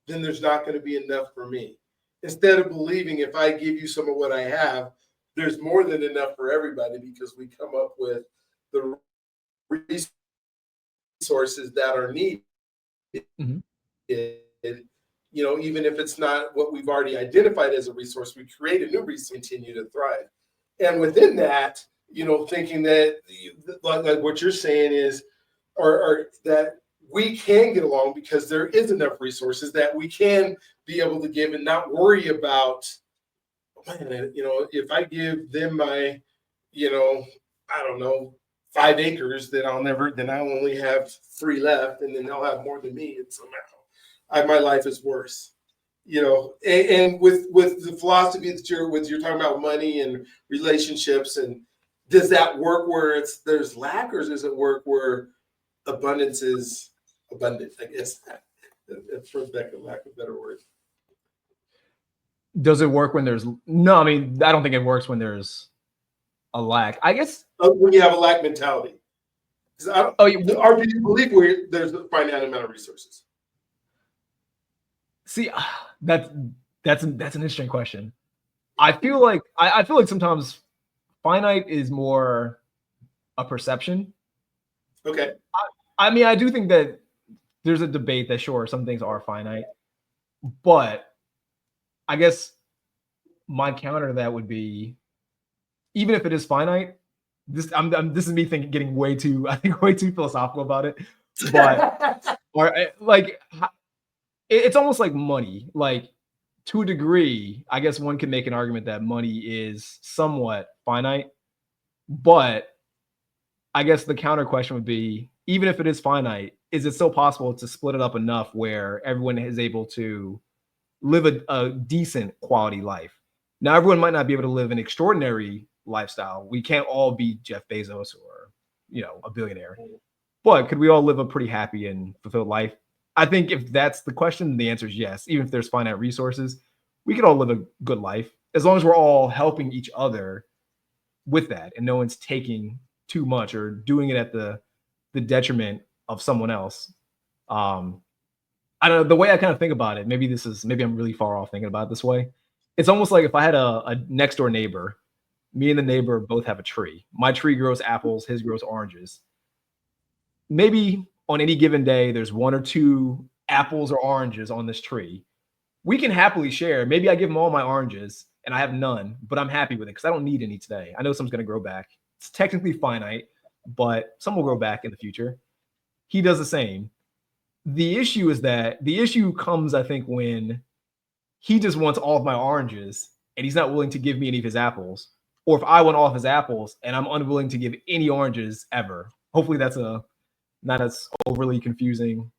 then there's not going to be enough for me. Instead of believing if I give you some of what I have, there's more than enough for everybody, because we come up with the resources that are needed. Mm-hmm. Even if it's not what we've already identified as a resource, we create a new resource to continue to thrive. And within that, thinking that like what you're saying is, or that we can get along because there is enough resources that we can be able to give and not worry about, if I give them my, I don't know, 5 acres, then I'll only have 3 left, and then they'll have more than me, and somehow my life is worse. And with the philosophy that you're talking about money and relationships, and does that work where there's lack, or does it work where abundance is abundant? I guess for lack of a better word. Does it work when there's no? I mean, I don't think it works when there's a lack. I guess when you have a lack mentality. Or do you believe where there's a finite amount of resources? See, that's an interesting question. I feel like sometimes finite is more a perception. Okay. I mean, I do think that there's a debate that sure, some things are finite, but I guess my counter to that would be, even if it is finite, this is me getting way too philosophical about it, but or like it's almost like money. Like, to a degree, I guess one can make an argument that money is somewhat finite, but I guess the counter question would be, even if it is finite, is it still possible to split it up enough where everyone is able to live a decent quality life? Now, everyone might not be able to live an extraordinary lifestyle. We can't all be Jeff Bezos or, a billionaire, but could we all live a pretty happy and fulfilled life? I think if that's the question, the answer is yes. Even if there's finite resources, we could all live a good life as long as we're all helping each other with that, and no one's taking too much or doing it at the detriment of someone else. I don't know, the way I kind of think about it, maybe I'm really far off thinking about it this way. It's almost like if I had a next door neighbor, me and the neighbor both have a tree. My tree grows apples, his grows oranges. Maybe on any given day, there's 1 or 2 apples or oranges on this tree. We can happily share. Maybe I give him all my oranges and I have none, but I'm happy with it because I don't need any today. I know some's going to grow back. It's technically finite, but some will grow back in the future. He does the same. The issue comes, I think, when he just wants all of my oranges and he's not willing to give me any of his apples, or if I want all of his apples and I'm unwilling to give any oranges ever. Hopefully that's not as overly confusing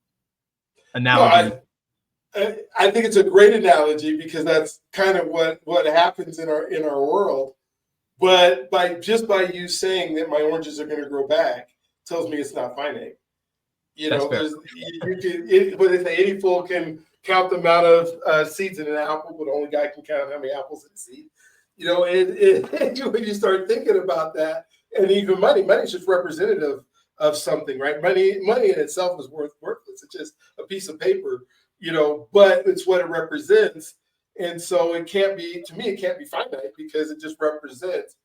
analogy. No, I think it's a great analogy, because that's kind of what happens in our world. But by you saying that my oranges are going to grow back tells me it's not finite. But they say any fool can count the amount of seeds in an apple, but only guy can count how many apples in a seed. You know, when you start thinking about that, and even money is just representative of something, right? Money in itself is worthless. It's just a piece of paper, you know, but it's what it represents. And so it can't be, to me, it can't be finite because it just represents,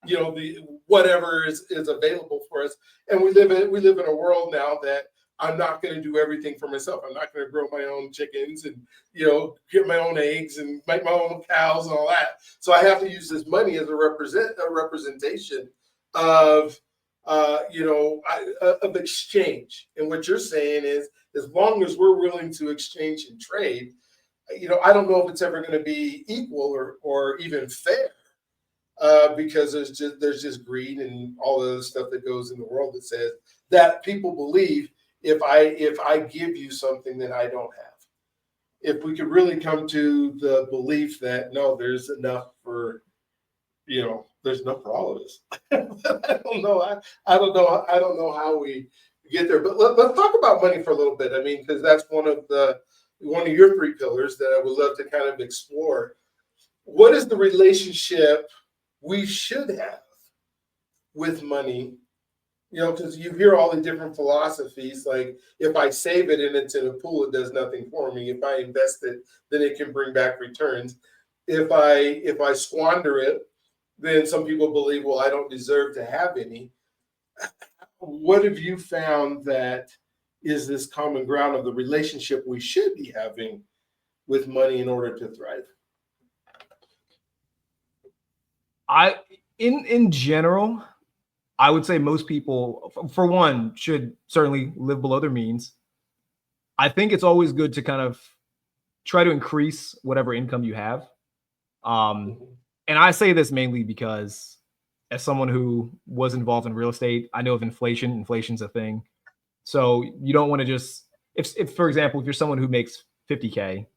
you know, the whatever is available for us. And we live in a world now that I'm not going to do everything for myself. I'm not going to grow my own chickens and, you know, get my own eggs and make my own cows and all that. So I have to use this money as a representation of, of exchange. And what you're saying is, as long as we're willing to exchange and trade, you know, I don't know if it's ever going to be equal or even fair, because there's just greed and all the other stuff that goes in the world that says that people believe if I give you something that I don't have. If we could really come to the belief that no, there's enough for, you know, there's enough for all of us. I don't know. I don't know how we get there. But let's talk about money for a little bit. I mean, because that's one of your three pillars that I would love to kind of explore. What is the relationship we should have with money? You know, because you hear all the different philosophies, like if I save it and it's in a pool, it does nothing for me. If I invest it, then it can bring back returns. If I squander it, then some people believe, well, I don't deserve to have any. What have you found that is this common ground of the relationship we should be having with money in order to thrive? In general, I would say most people, for one, should certainly live below their means. I think it's always good to kind of try to increase whatever income you have. And I say this mainly because as someone who was involved in real estate, I know of inflation. Inflation's a thing. So you don't want to just, if for example, if you're someone who makes 50K,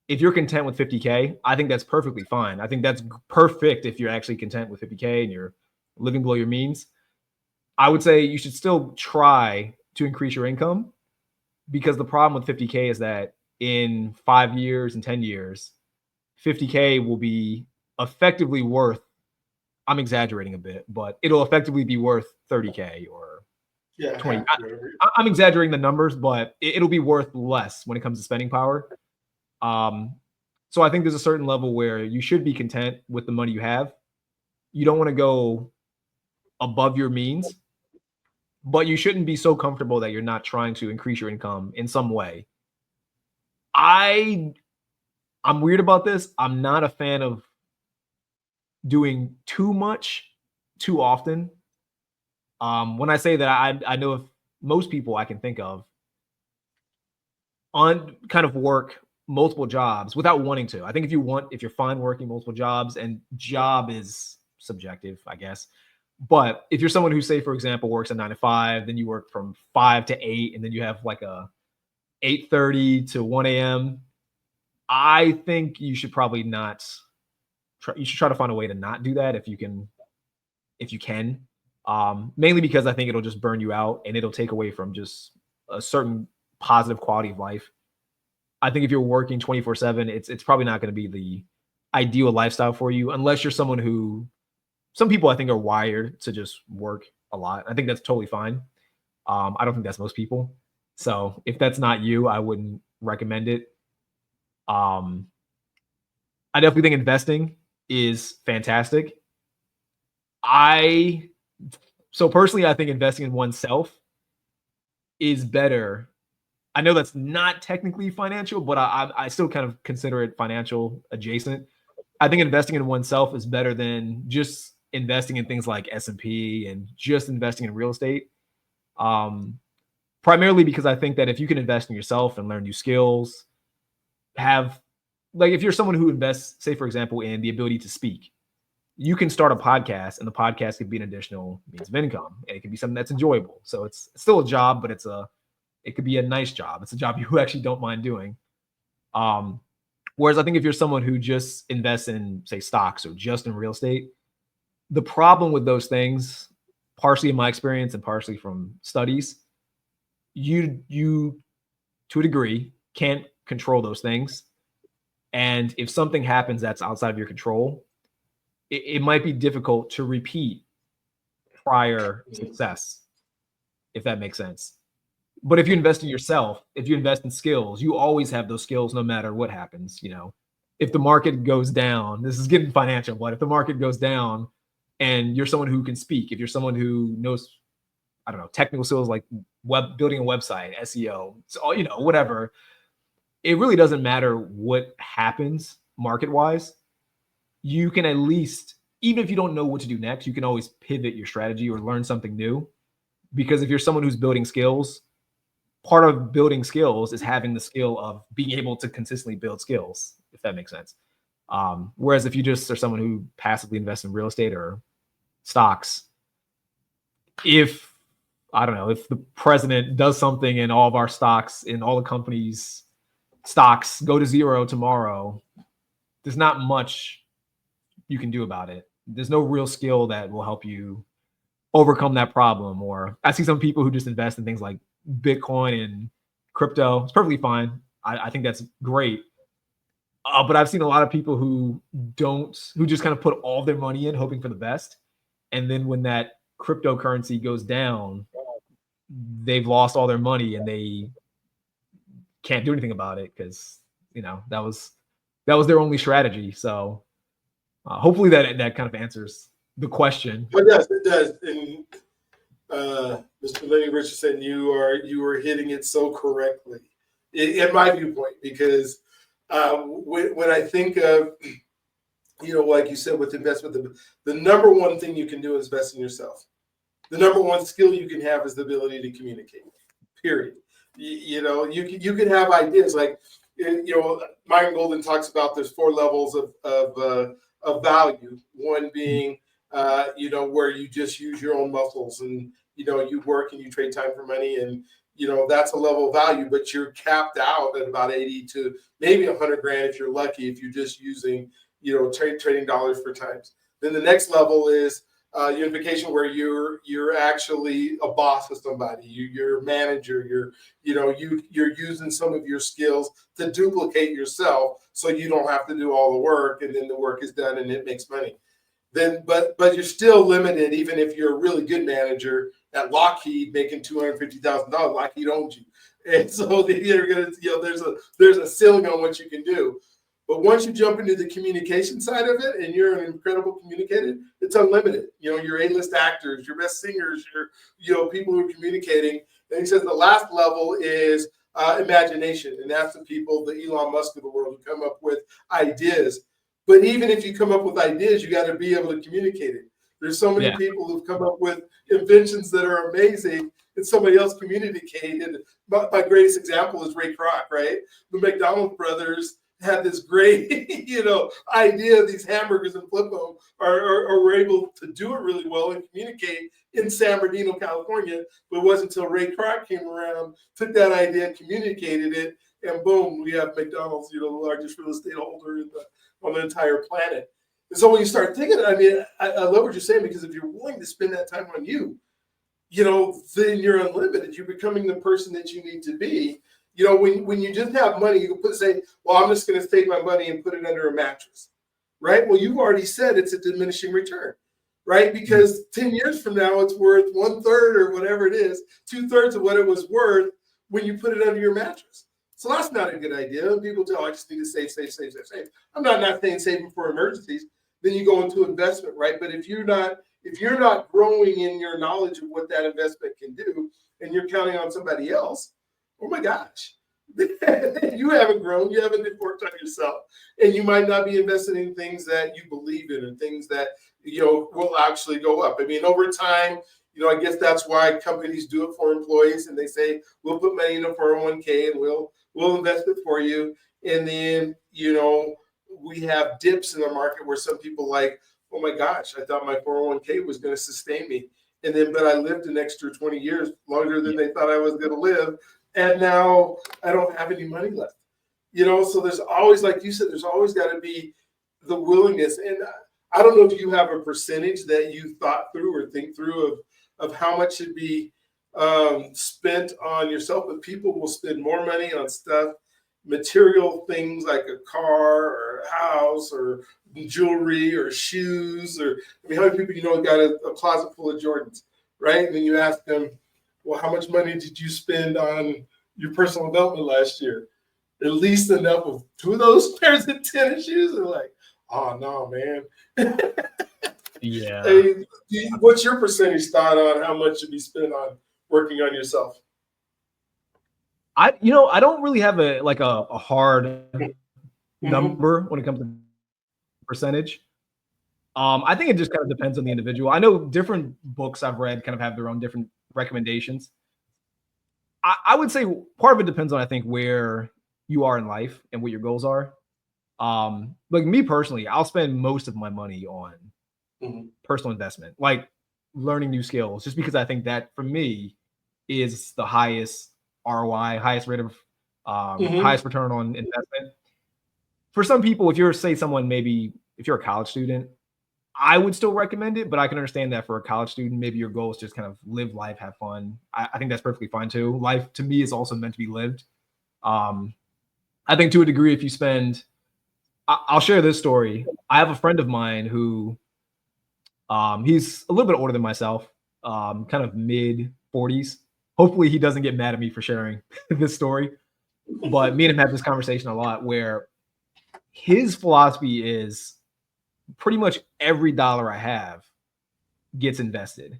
if you're content with 50K, I think that's perfectly fine. I think that's perfect if you're actually content with 50K and you're living below your means. I would say you should still try to increase your income, because the problem with 50K is that in 5 years and 10 years, 50K will be effectively worth, I'm exaggerating a bit, but it'll effectively be worth 30K or 20. I'm exaggerating the numbers, but it'll be worth less when it comes to spending power. So I think there's a certain level where you should be content with the money you have. You don't want to go above your means, but you shouldn't be so comfortable that you're not trying to increase your income in some way. I'm weird about this. I'm not a fan of doing too much too often. When I say that, I know of most people I can think of on kind of work multiple jobs without wanting to. I think if you're fine working multiple jobs, and job is subjective, I guess. But if you're someone who, say, for example, works a 9 to 5, then you work from 5 to 8, and then you have like a 8:30 to 1 a.m., I think you should probably not you should try to find a way to not do that if you can. Mainly because I think it'll just burn you out and it'll take away from just a certain positive quality of life. I think if you're working 24/7, it's probably not going to be the ideal lifestyle for you, unless you're someone who, some people I think are wired to just work a lot. I think that's totally fine. I don't think that's most people. So if that's not you, I wouldn't recommend it. I definitely think investing is fantastic. So personally, I think investing in oneself is better. I know that's not technically financial, but I still kind of consider it financial adjacent. I think investing in oneself is better than just investing in things like S&P and just investing in real estate. Primarily because I think that if you can invest in yourself and learn new skills, if you're someone who invests, say, for example, in the ability to speak, you can start a podcast, and the podcast could be an additional means of income, and it could be something that's enjoyable. So it's still a job, but it could be a nice job. It's a job you actually don't mind doing. Whereas I think if you're someone who just invests in, say, stocks or just in real estate, the problem with those things, partially in my experience and partially from studies, you to a degree can't control those things. And if something happens that's outside of your control, it might be difficult to repeat prior success, if that makes sense. But if you invest in yourself, if you invest in skills, you always have those skills no matter what happens. If the market goes down, this is getting financial, but if the market goes down and you're someone who can speak, if you're someone who knows, I don't know, technical skills like building a website, SEO, so, whatever, it really doesn't matter what happens market-wise. You can at least, even if you don't know what to do next, you can always pivot your strategy or learn something new. Because if you're someone who's building skills, part of building skills is having the skill of being able to consistently build skills, if that makes sense. Whereas if you just are someone who passively invests in real estate or stocks, if the president does something and all of our stocks in all the companies' stocks go to zero tomorrow, there's not much you can do about it. There's no real skill that will help you overcome that problem. Or I see some people who just invest in things like Bitcoin and crypto. It's perfectly fine. I think that's great. But I've seen a lot of people who just kind of put all their money in hoping for the best. And then when that cryptocurrency goes down, they've lost all their money and they can't do anything about it because, that was their only strategy. So hopefully that kind of answers the question. It does. And Mr. Lenny Richardson, you are hitting it so correctly, in my viewpoint, because when I think of, like you said, with investment, the number one thing you can do is invest in yourself. The number one skill you can have is the ability to communicate, period. You can have ideas like, Myron Golden talks about there's 4 levels of value. One being, where you just use your own muscles and, you work and you trade time for money and, that's a level of value, but you're capped out at about 80 to maybe 100 grand if you're lucky, if you're just using, trading dollars for times. Then the next level is unification, where you're actually a boss of somebody. You're a manager. You're using some of your skills to duplicate yourself, so you don't have to do all the work, and then the work is done and it makes money. Then, but you're still limited, even if you're a really good manager at Lockheed making $250,000. Lockheed owns you, and so you're gonna, there's a ceiling on what you can do. But once you jump into the communication side of it, and you're an incredible communicator, it's unlimited. Your A-list actors, your best singers, your people who are communicating. And he says the last level is imagination, and that's the people, the Elon Musk of the world, who come up with ideas. But even if you come up with ideas, you got to be able to communicate it. There's so many people who've come up with inventions that are amazing, and somebody else communicated. My greatest example is Ray Kroc, right? The McDonald's brothers had this great, idea of these hamburgers and flip them, or were able to do it really well and communicate in San Bernardino, California. But it wasn't until Ray Kroc came around, took that idea, communicated it, and boom, we have McDonald's, the largest real estate holder on the entire planet. And so when you start thinking, I love what you're saying, because if you're willing to spend that time on you, then you're unlimited. You're becoming the person that you need to be. When you just have money, you can say, well, I'm just going to save my money and put it under a mattress, right? Well, you've already said it's a diminishing return, right? Because 10 years from now, it's worth 1/3 or whatever it is, 2/3 of what it was worth when you put it under your mattress. So that's not a good idea. People tell, I just need to save. I'm not saying saving for emergencies. Then you go into investment, right? But if you're not growing in your knowledge of what that investment can do, and you're counting on somebody else, oh my gosh, you haven't grown. You haven't worked on yourself, and you might not be investing in things that you believe in, and things that will actually go up. Over time, I guess that's why companies do it for employees, and they say we'll put money in a 401k and we'll invest it for you. And then we have dips in the market where some people like, oh my gosh, I thought my 401k was going to sustain me, but I lived an extra 20 years longer than they thought I was going to live. And now I don't have any money left, so there's always, like you said, there's always got to be the willingness. And I don't know if you have a percentage that you thought through or think through of how much should be spent on yourself, but people will spend more money on stuff material things like a car or a house or jewelry or shoes, or I mean, how many people got a closet full of Jordans, right? And then you ask them, well, how much money did you spend on your personal development last year? At least enough of 2 of those pairs of tennis shoes. They're like, oh no, man. Yeah. Hey, what's your percentage thought on how much should be spent on working on yourself? I don't really have a hard number when it comes to percentage. I think it just kind of depends on the individual. I know different books I've read kind of have their own different recommendations. I would say part of it depends on, I think, where you are in life and what your goals are. Like me personally, I'll spend most of my money on personal investment, like learning new skills, just because I think that for me is the highest ROI, highest rate of highest return on investment. For some people, if you're a college student, I would still recommend it, but I can understand that for a college student, maybe your goal is just kind of live life, have fun. I think that's perfectly fine too. Life to me is also meant to be lived. I think to a degree, if you spend, I'll share this story. I have a friend of mine who, he's a little bit older than myself, kind of mid 40s. Hopefully he doesn't get mad at me for sharing this story, but me and him have this conversation a lot where his philosophy is pretty much every dollar I have gets invested.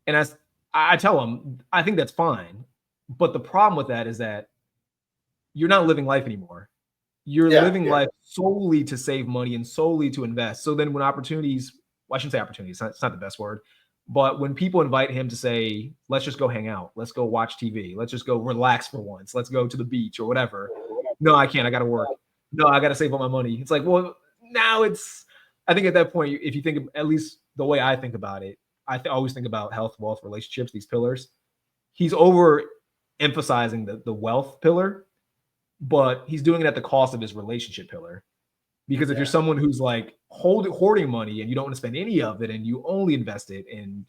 And I tell him, I think that's fine. But the problem with that is that you're not living life anymore. You're living life solely to save money and solely to invest. So then when opportunities, well, I shouldn't say opportunities, it's not the best word, but when people invite him to say, let's just go hang out, let's go watch TV, let's just go relax for once, let's go to the beach or whatever. No, I can't. I got to work. No, I got to save all my money. It's like, well, now I think at that point, if you think of, at least the way I think about it, always think about health, wealth, relationships, these pillars. He's over emphasizing the wealth pillar, but he's doing it at the cost of his relationship pillar. Because if you're someone who's like hoarding money and you don't want to spend any of it and you only invest it and,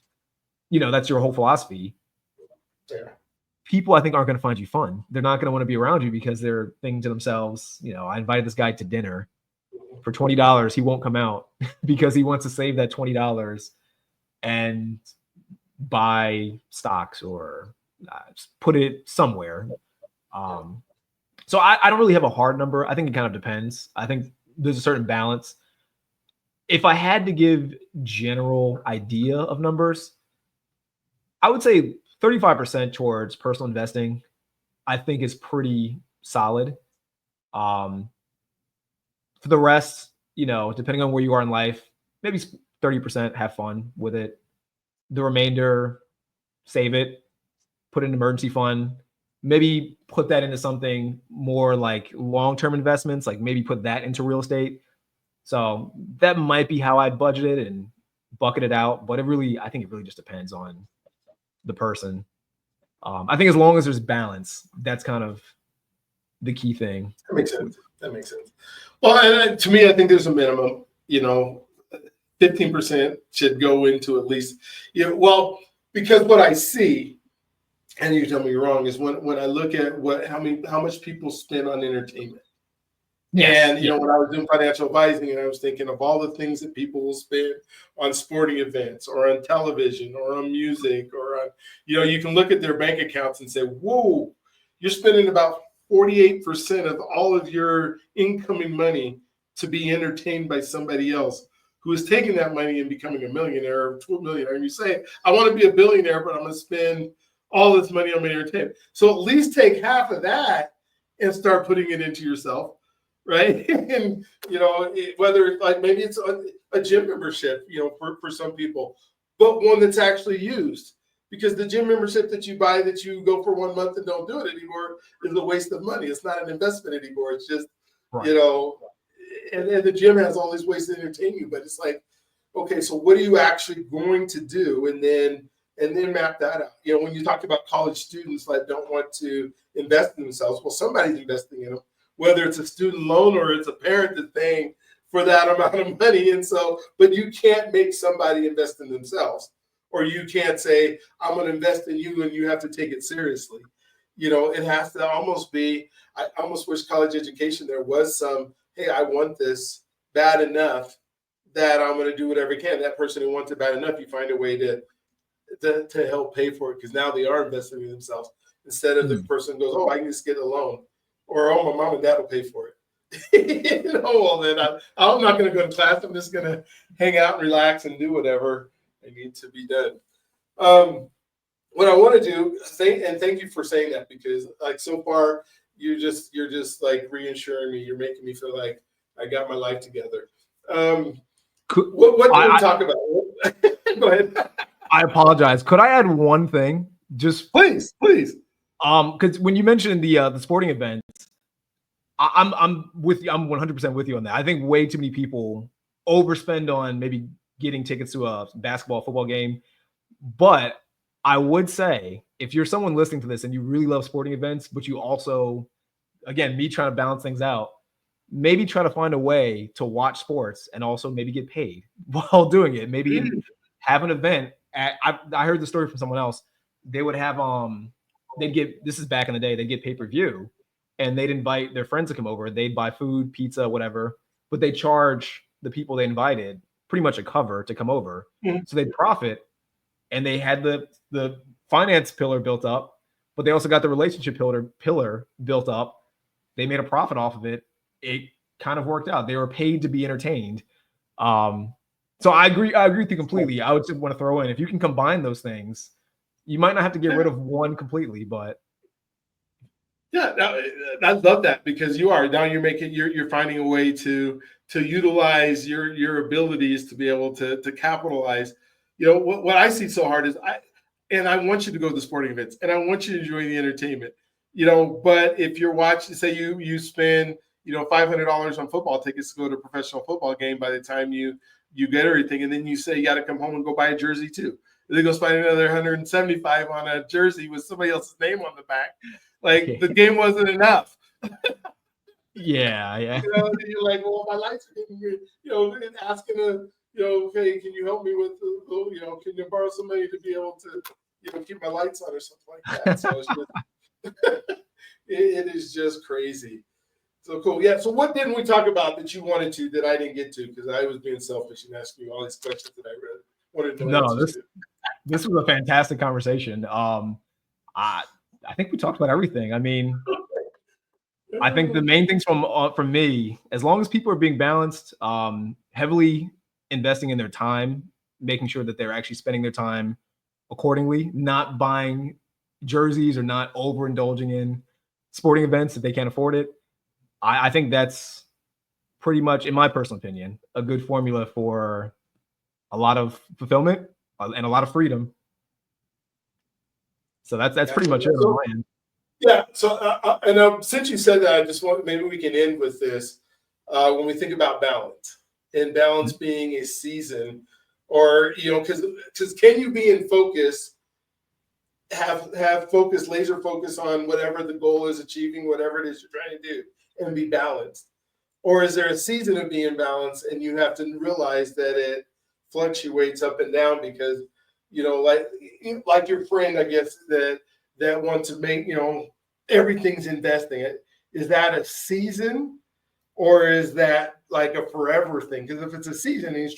that's your whole philosophy. Yeah. People, I think, aren't going to find you fun. They're not going to want to be around you because they're thinking to themselves, I invited this guy to dinner for $20. He won't come out because he wants to save that $20 and buy stocks or put it somewhere. So I don't really have a hard number. I think it kind of depends. I think there's a certain balance. If I had to give general idea of numbers, I would say 35% towards personal investing, I think is pretty solid. For the rest, depending on where you are in life, maybe 30% have fun with it. The remainder, save it, put it in an emergency fund, maybe put that into something more like long-term investments, like maybe put that into real estate. So that might be how I'd budget it and bucket it out. But I think it really just depends on the person. I think as long as there's balance, that's kind of the key thing. That makes sense. Well, and to me, I think there's a minimum, 15% should go into at least, because what I see, and you tell me you're wrong, is when I look at how much people spend on entertainment. Yes. And when I was doing financial advising, and I was thinking of all the things that people will spend on sporting events or on television or on music or on, you can look at their bank accounts and say, whoa, you're spending about 48% of all of your incoming money to be entertained by somebody else who is taking that money and becoming a millionaire or $2 millionaire. And you say, I want to be a billionaire, but I'm going to spend all this money on my entertainment. So at least take half of that and start putting it into yourself, right? And, whether like maybe it's a gym membership, for some people, but one that's actually used. Because the gym membership that you buy that you go for 1 month and don't do it anymore is a waste of money. It's not an investment anymore. It's just, right. And the gym has all these ways to entertain you, but it's like, okay, so what are you actually going to do? And then map that out. When you talk about college students that don't want to invest in themselves, well, somebody's investing in them, whether it's a student loan or it's a parent that's paying for that amount of money. And so, but you can't make somebody invest in themselves. Or you can't say, I'm going to invest in you and you have to take it seriously. it has to almost be, I almost wish college education there was some, hey, I want this bad enough that I'm going to do whatever I can. That person who wants it bad enough, you find a way to help pay for it, because now they are investing in themselves instead of the person goes, oh, I can just get a loan, or oh, my mom and dad will pay for it. Well, then I'm not going to go to class. I'm just going to hang out and relax and do whatever I need to be done. What I want to do, thank you for saying that, because like so far you're just like reassuring me. You're making me feel like I got my life together. What did we talk about? Go ahead. I apologize. Could I add one thing? Just please. Because when you mentioned the sporting events, I'm with you. I'm 100% with you on that. I think way too many people overspend on maybe getting tickets to a basketball, football game. But I would say, if you're someone listening to this and you really love sporting events, but you also, again, me trying to balance things out, maybe try to find a way to watch sports and also maybe get paid while doing it. Maybe have an event at, I heard the story from someone else. They would have, this is back in the day, they'd get pay-per-view and they'd invite their friends to come over. They'd buy food, pizza, whatever, but they charge the people they invited pretty much a cover to come over. So they'd profit, and they had the finance pillar built up, but they also got the relationship pillar built up. They made a profit off of it. It kind of worked out. They were paid to be entertained. So I agree with you completely. I would just want to throw in, if you can combine those things, you might not have to get rid of one completely, but yeah, I love that, because you're finding a way to utilize your abilities to be able to capitalize. What I see so hard is I want you to go to the sporting events and I want you to enjoy the entertainment, but if you're watching, say you spend, $500 on football tickets to go to a professional football game, by the time you get everything, and then you say you got to come home and go buy a jersey too. And then go spend another 175 on a jersey with somebody else's name on the back. Like, the game wasn't enough. Yeah. You're like, well, my lights are getting, asking hey, can you help me with can you borrow some money to be able to, keep my lights on or something like that. So it's just, it is just crazy. So cool. Yeah. So what didn't we talk about that you wanted to, that I didn't get to, because I was being selfish and asking you all these questions that I really wanted to know. No, this was a fantastic conversation. I think we talked about everything. I mean, I think the main things from me, as long as people are being balanced, heavily investing in their time, making sure that they're actually spending their time accordingly, not buying jerseys or not overindulging in sporting events if they can't afford it. I think that's pretty much, in my personal opinion, a good formula for a lot of fulfillment and a lot of freedom. So that's pretty much it on my end. Yeah. So, and since you said that, I just want, maybe we can end with this. When we think about balance, and balance being a season, or because can you be in focus, have focus, laser focus on whatever the goal is, achieving whatever it is you're trying to do, and be balanced? Or is there a season of being balanced and you have to realize that it fluctuates up and down, because like your friend, I guess, that wants to make, everything's investing. Is that a season, or is that like a forever thing? Because if it's a season and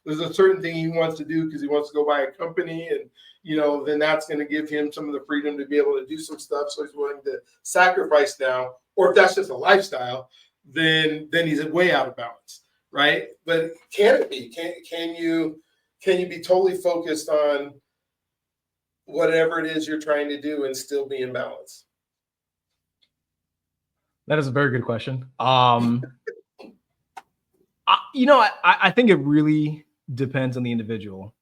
there's a certain thing he wants to do because he wants to go buy a company, and then that's going to give him some of the freedom to be able to do some stuff. So he's willing to sacrifice now. Or if that's just a lifestyle, then he's way out of balance, right? But can it be? Can you be totally focused on whatever it is you're trying to do and still be in balance? That is a very good question. I think it really depends on the individual.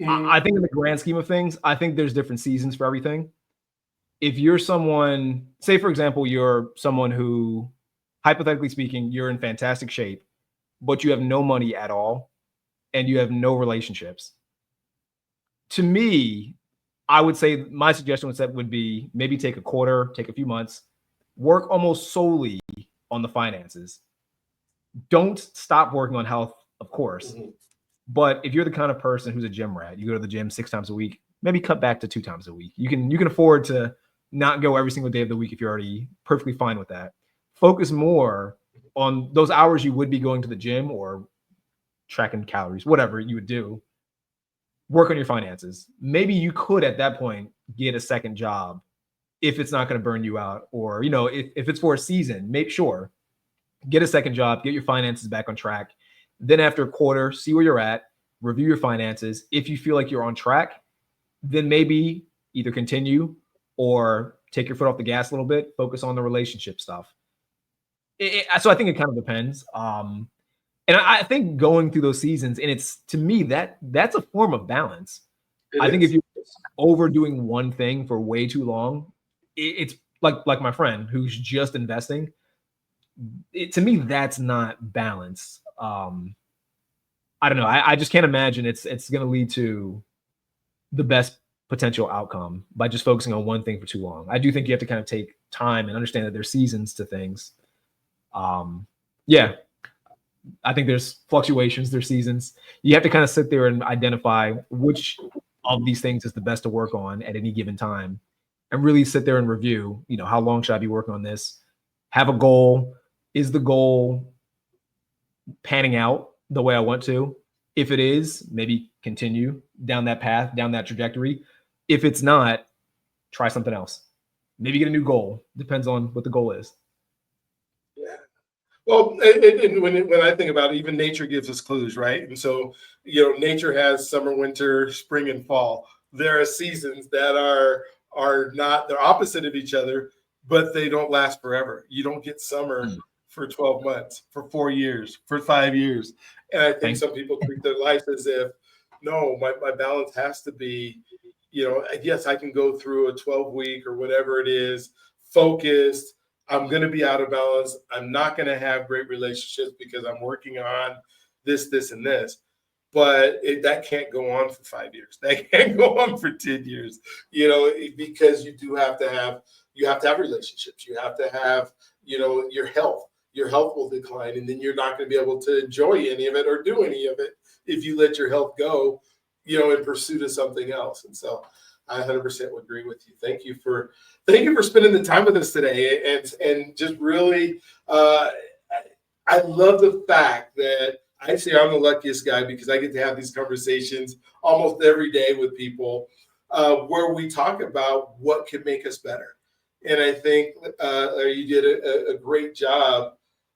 I think in the grand scheme of things, I think there's different seasons for everything. If you're someone, say, for example, you're someone who, hypothetically speaking, you're in fantastic shape, but you have no money at all and you have no relationships. To me, I would say my suggestion would be maybe take a quarter, take a few months, work almost solely on the finances. Don't stop working on health, of course. But if you're the kind of person who's a gym rat, you go to the gym 6 times a week, maybe cut back to 2 times a week. You can afford to not go every single day of the week if you're already perfectly fine with that. Focus more on those hours you would be going to the gym or tracking calories, whatever you would do. Work on your finances. Maybe you could at that point get a second job if it's not going to burn you out, or, if it's for a season, make sure get a second job, get your finances back on track. Then after a quarter, see where you're at, review your finances. If you feel like you're on track, then maybe either continue or take your foot off the gas a little bit, focus on the relationship stuff. So I think it kind of depends. And I think going through those seasons, and it's, to me, that's a form of balance. I think if you're overdoing one thing for way too long, it's like my friend who's just investing. To me, that's not balance. I don't know. I just can't imagine it's going to lead to the best potential outcome by just focusing on one thing for too long. I do think you have to kind of take time and understand that there's seasons to things. I think there's fluctuations, there's seasons. You have to kind of sit there and identify which of these things is the best to work on at any given time, and really sit there and review, how long should I be working on this? Have a goal. Is the goal panning out the way I want to? If it is, maybe continue down that path, down that trajectory. If it's not, try something else. Maybe get a new goal. Depends on what the goal is. Yeah. Well, and when I think about it, even nature gives us clues, right? And so, nature has summer, winter, spring, and fall. There are seasons that are not, they're opposite of each other, but they don't last forever. You don't get summer for 12 months, for 4 years, for 5 years. And I think some people treat their life as if, no, my balance has to be, yes, I can go through a 12-week or whatever it is, focused. I'm going to be out of balance. I'm not going to have great relationships because I'm working on this, and this. But that can't go on for 5 years. That can't go on for 10 years, because you have to have relationships. You have to have, your health. Your health will decline, and then you're not going to be able to enjoy any of it or do any of it if you let your health go, in pursuit of something else. And so I 100% would agree with you. Thank you for spending the time with us today. And just really, I love the fact that I say I'm the luckiest guy because I get to have these conversations almost every day with people where we talk about what could make us better. And I think you did a great job,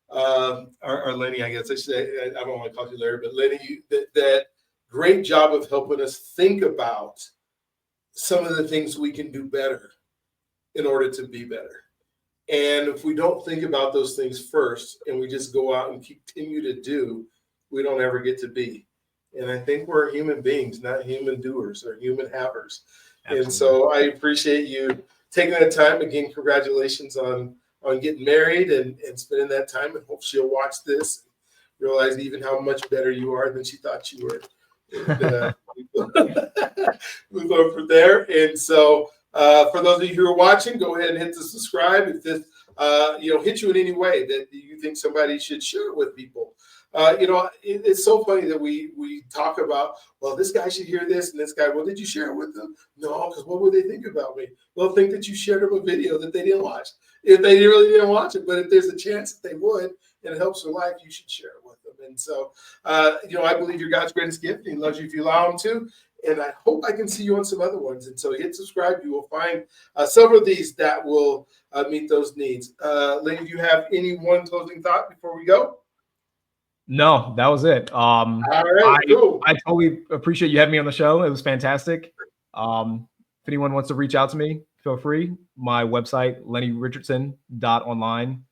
or Lenny, I guess I should say, I don't want to call you Larry, but Lenny, that great job of helping us think about some of the things we can do better in order to be better. And if we don't think about those things first and we just go out and continue to do, we don't ever get to be. And I think we're human beings, not human doers or human havers. Absolutely. And so I appreciate you taking that time. Again, congratulations on getting married and spending that time. And hope she'll watch this and realize even how much better you are than she thought you were. And, move on from there. And so for those of you who are watching, go ahead and hit the subscribe. If this hit you in any way that you think somebody should share it with people. It's so funny that we talk about, well, this guy should hear this and this guy, well, did you share it with them? No, because what would they think about me? They'll think that you shared them a video that they didn't watch. If they really didn't watch it, but if there's a chance that they would and it helps their life, you should share it with them. And so, I believe you're God's greatest gift, and He loves you if you allow Him to. And I hope I can see you on some other ones. And so hit subscribe. You will find several of these that will meet those needs. Lenny, do you have any one closing thought before we go? No, that was it. All right, cool. I totally appreciate you having me on the show. It was fantastic. If anyone wants to reach out to me, feel free. My website, lennyrichardsson.online.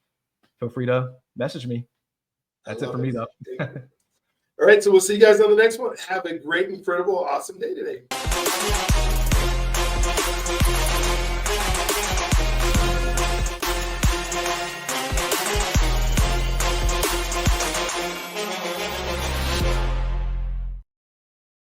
Feel free to message me. That's it for me, though. All right, so we'll see you guys on the next one. Have a great, incredible, awesome day today.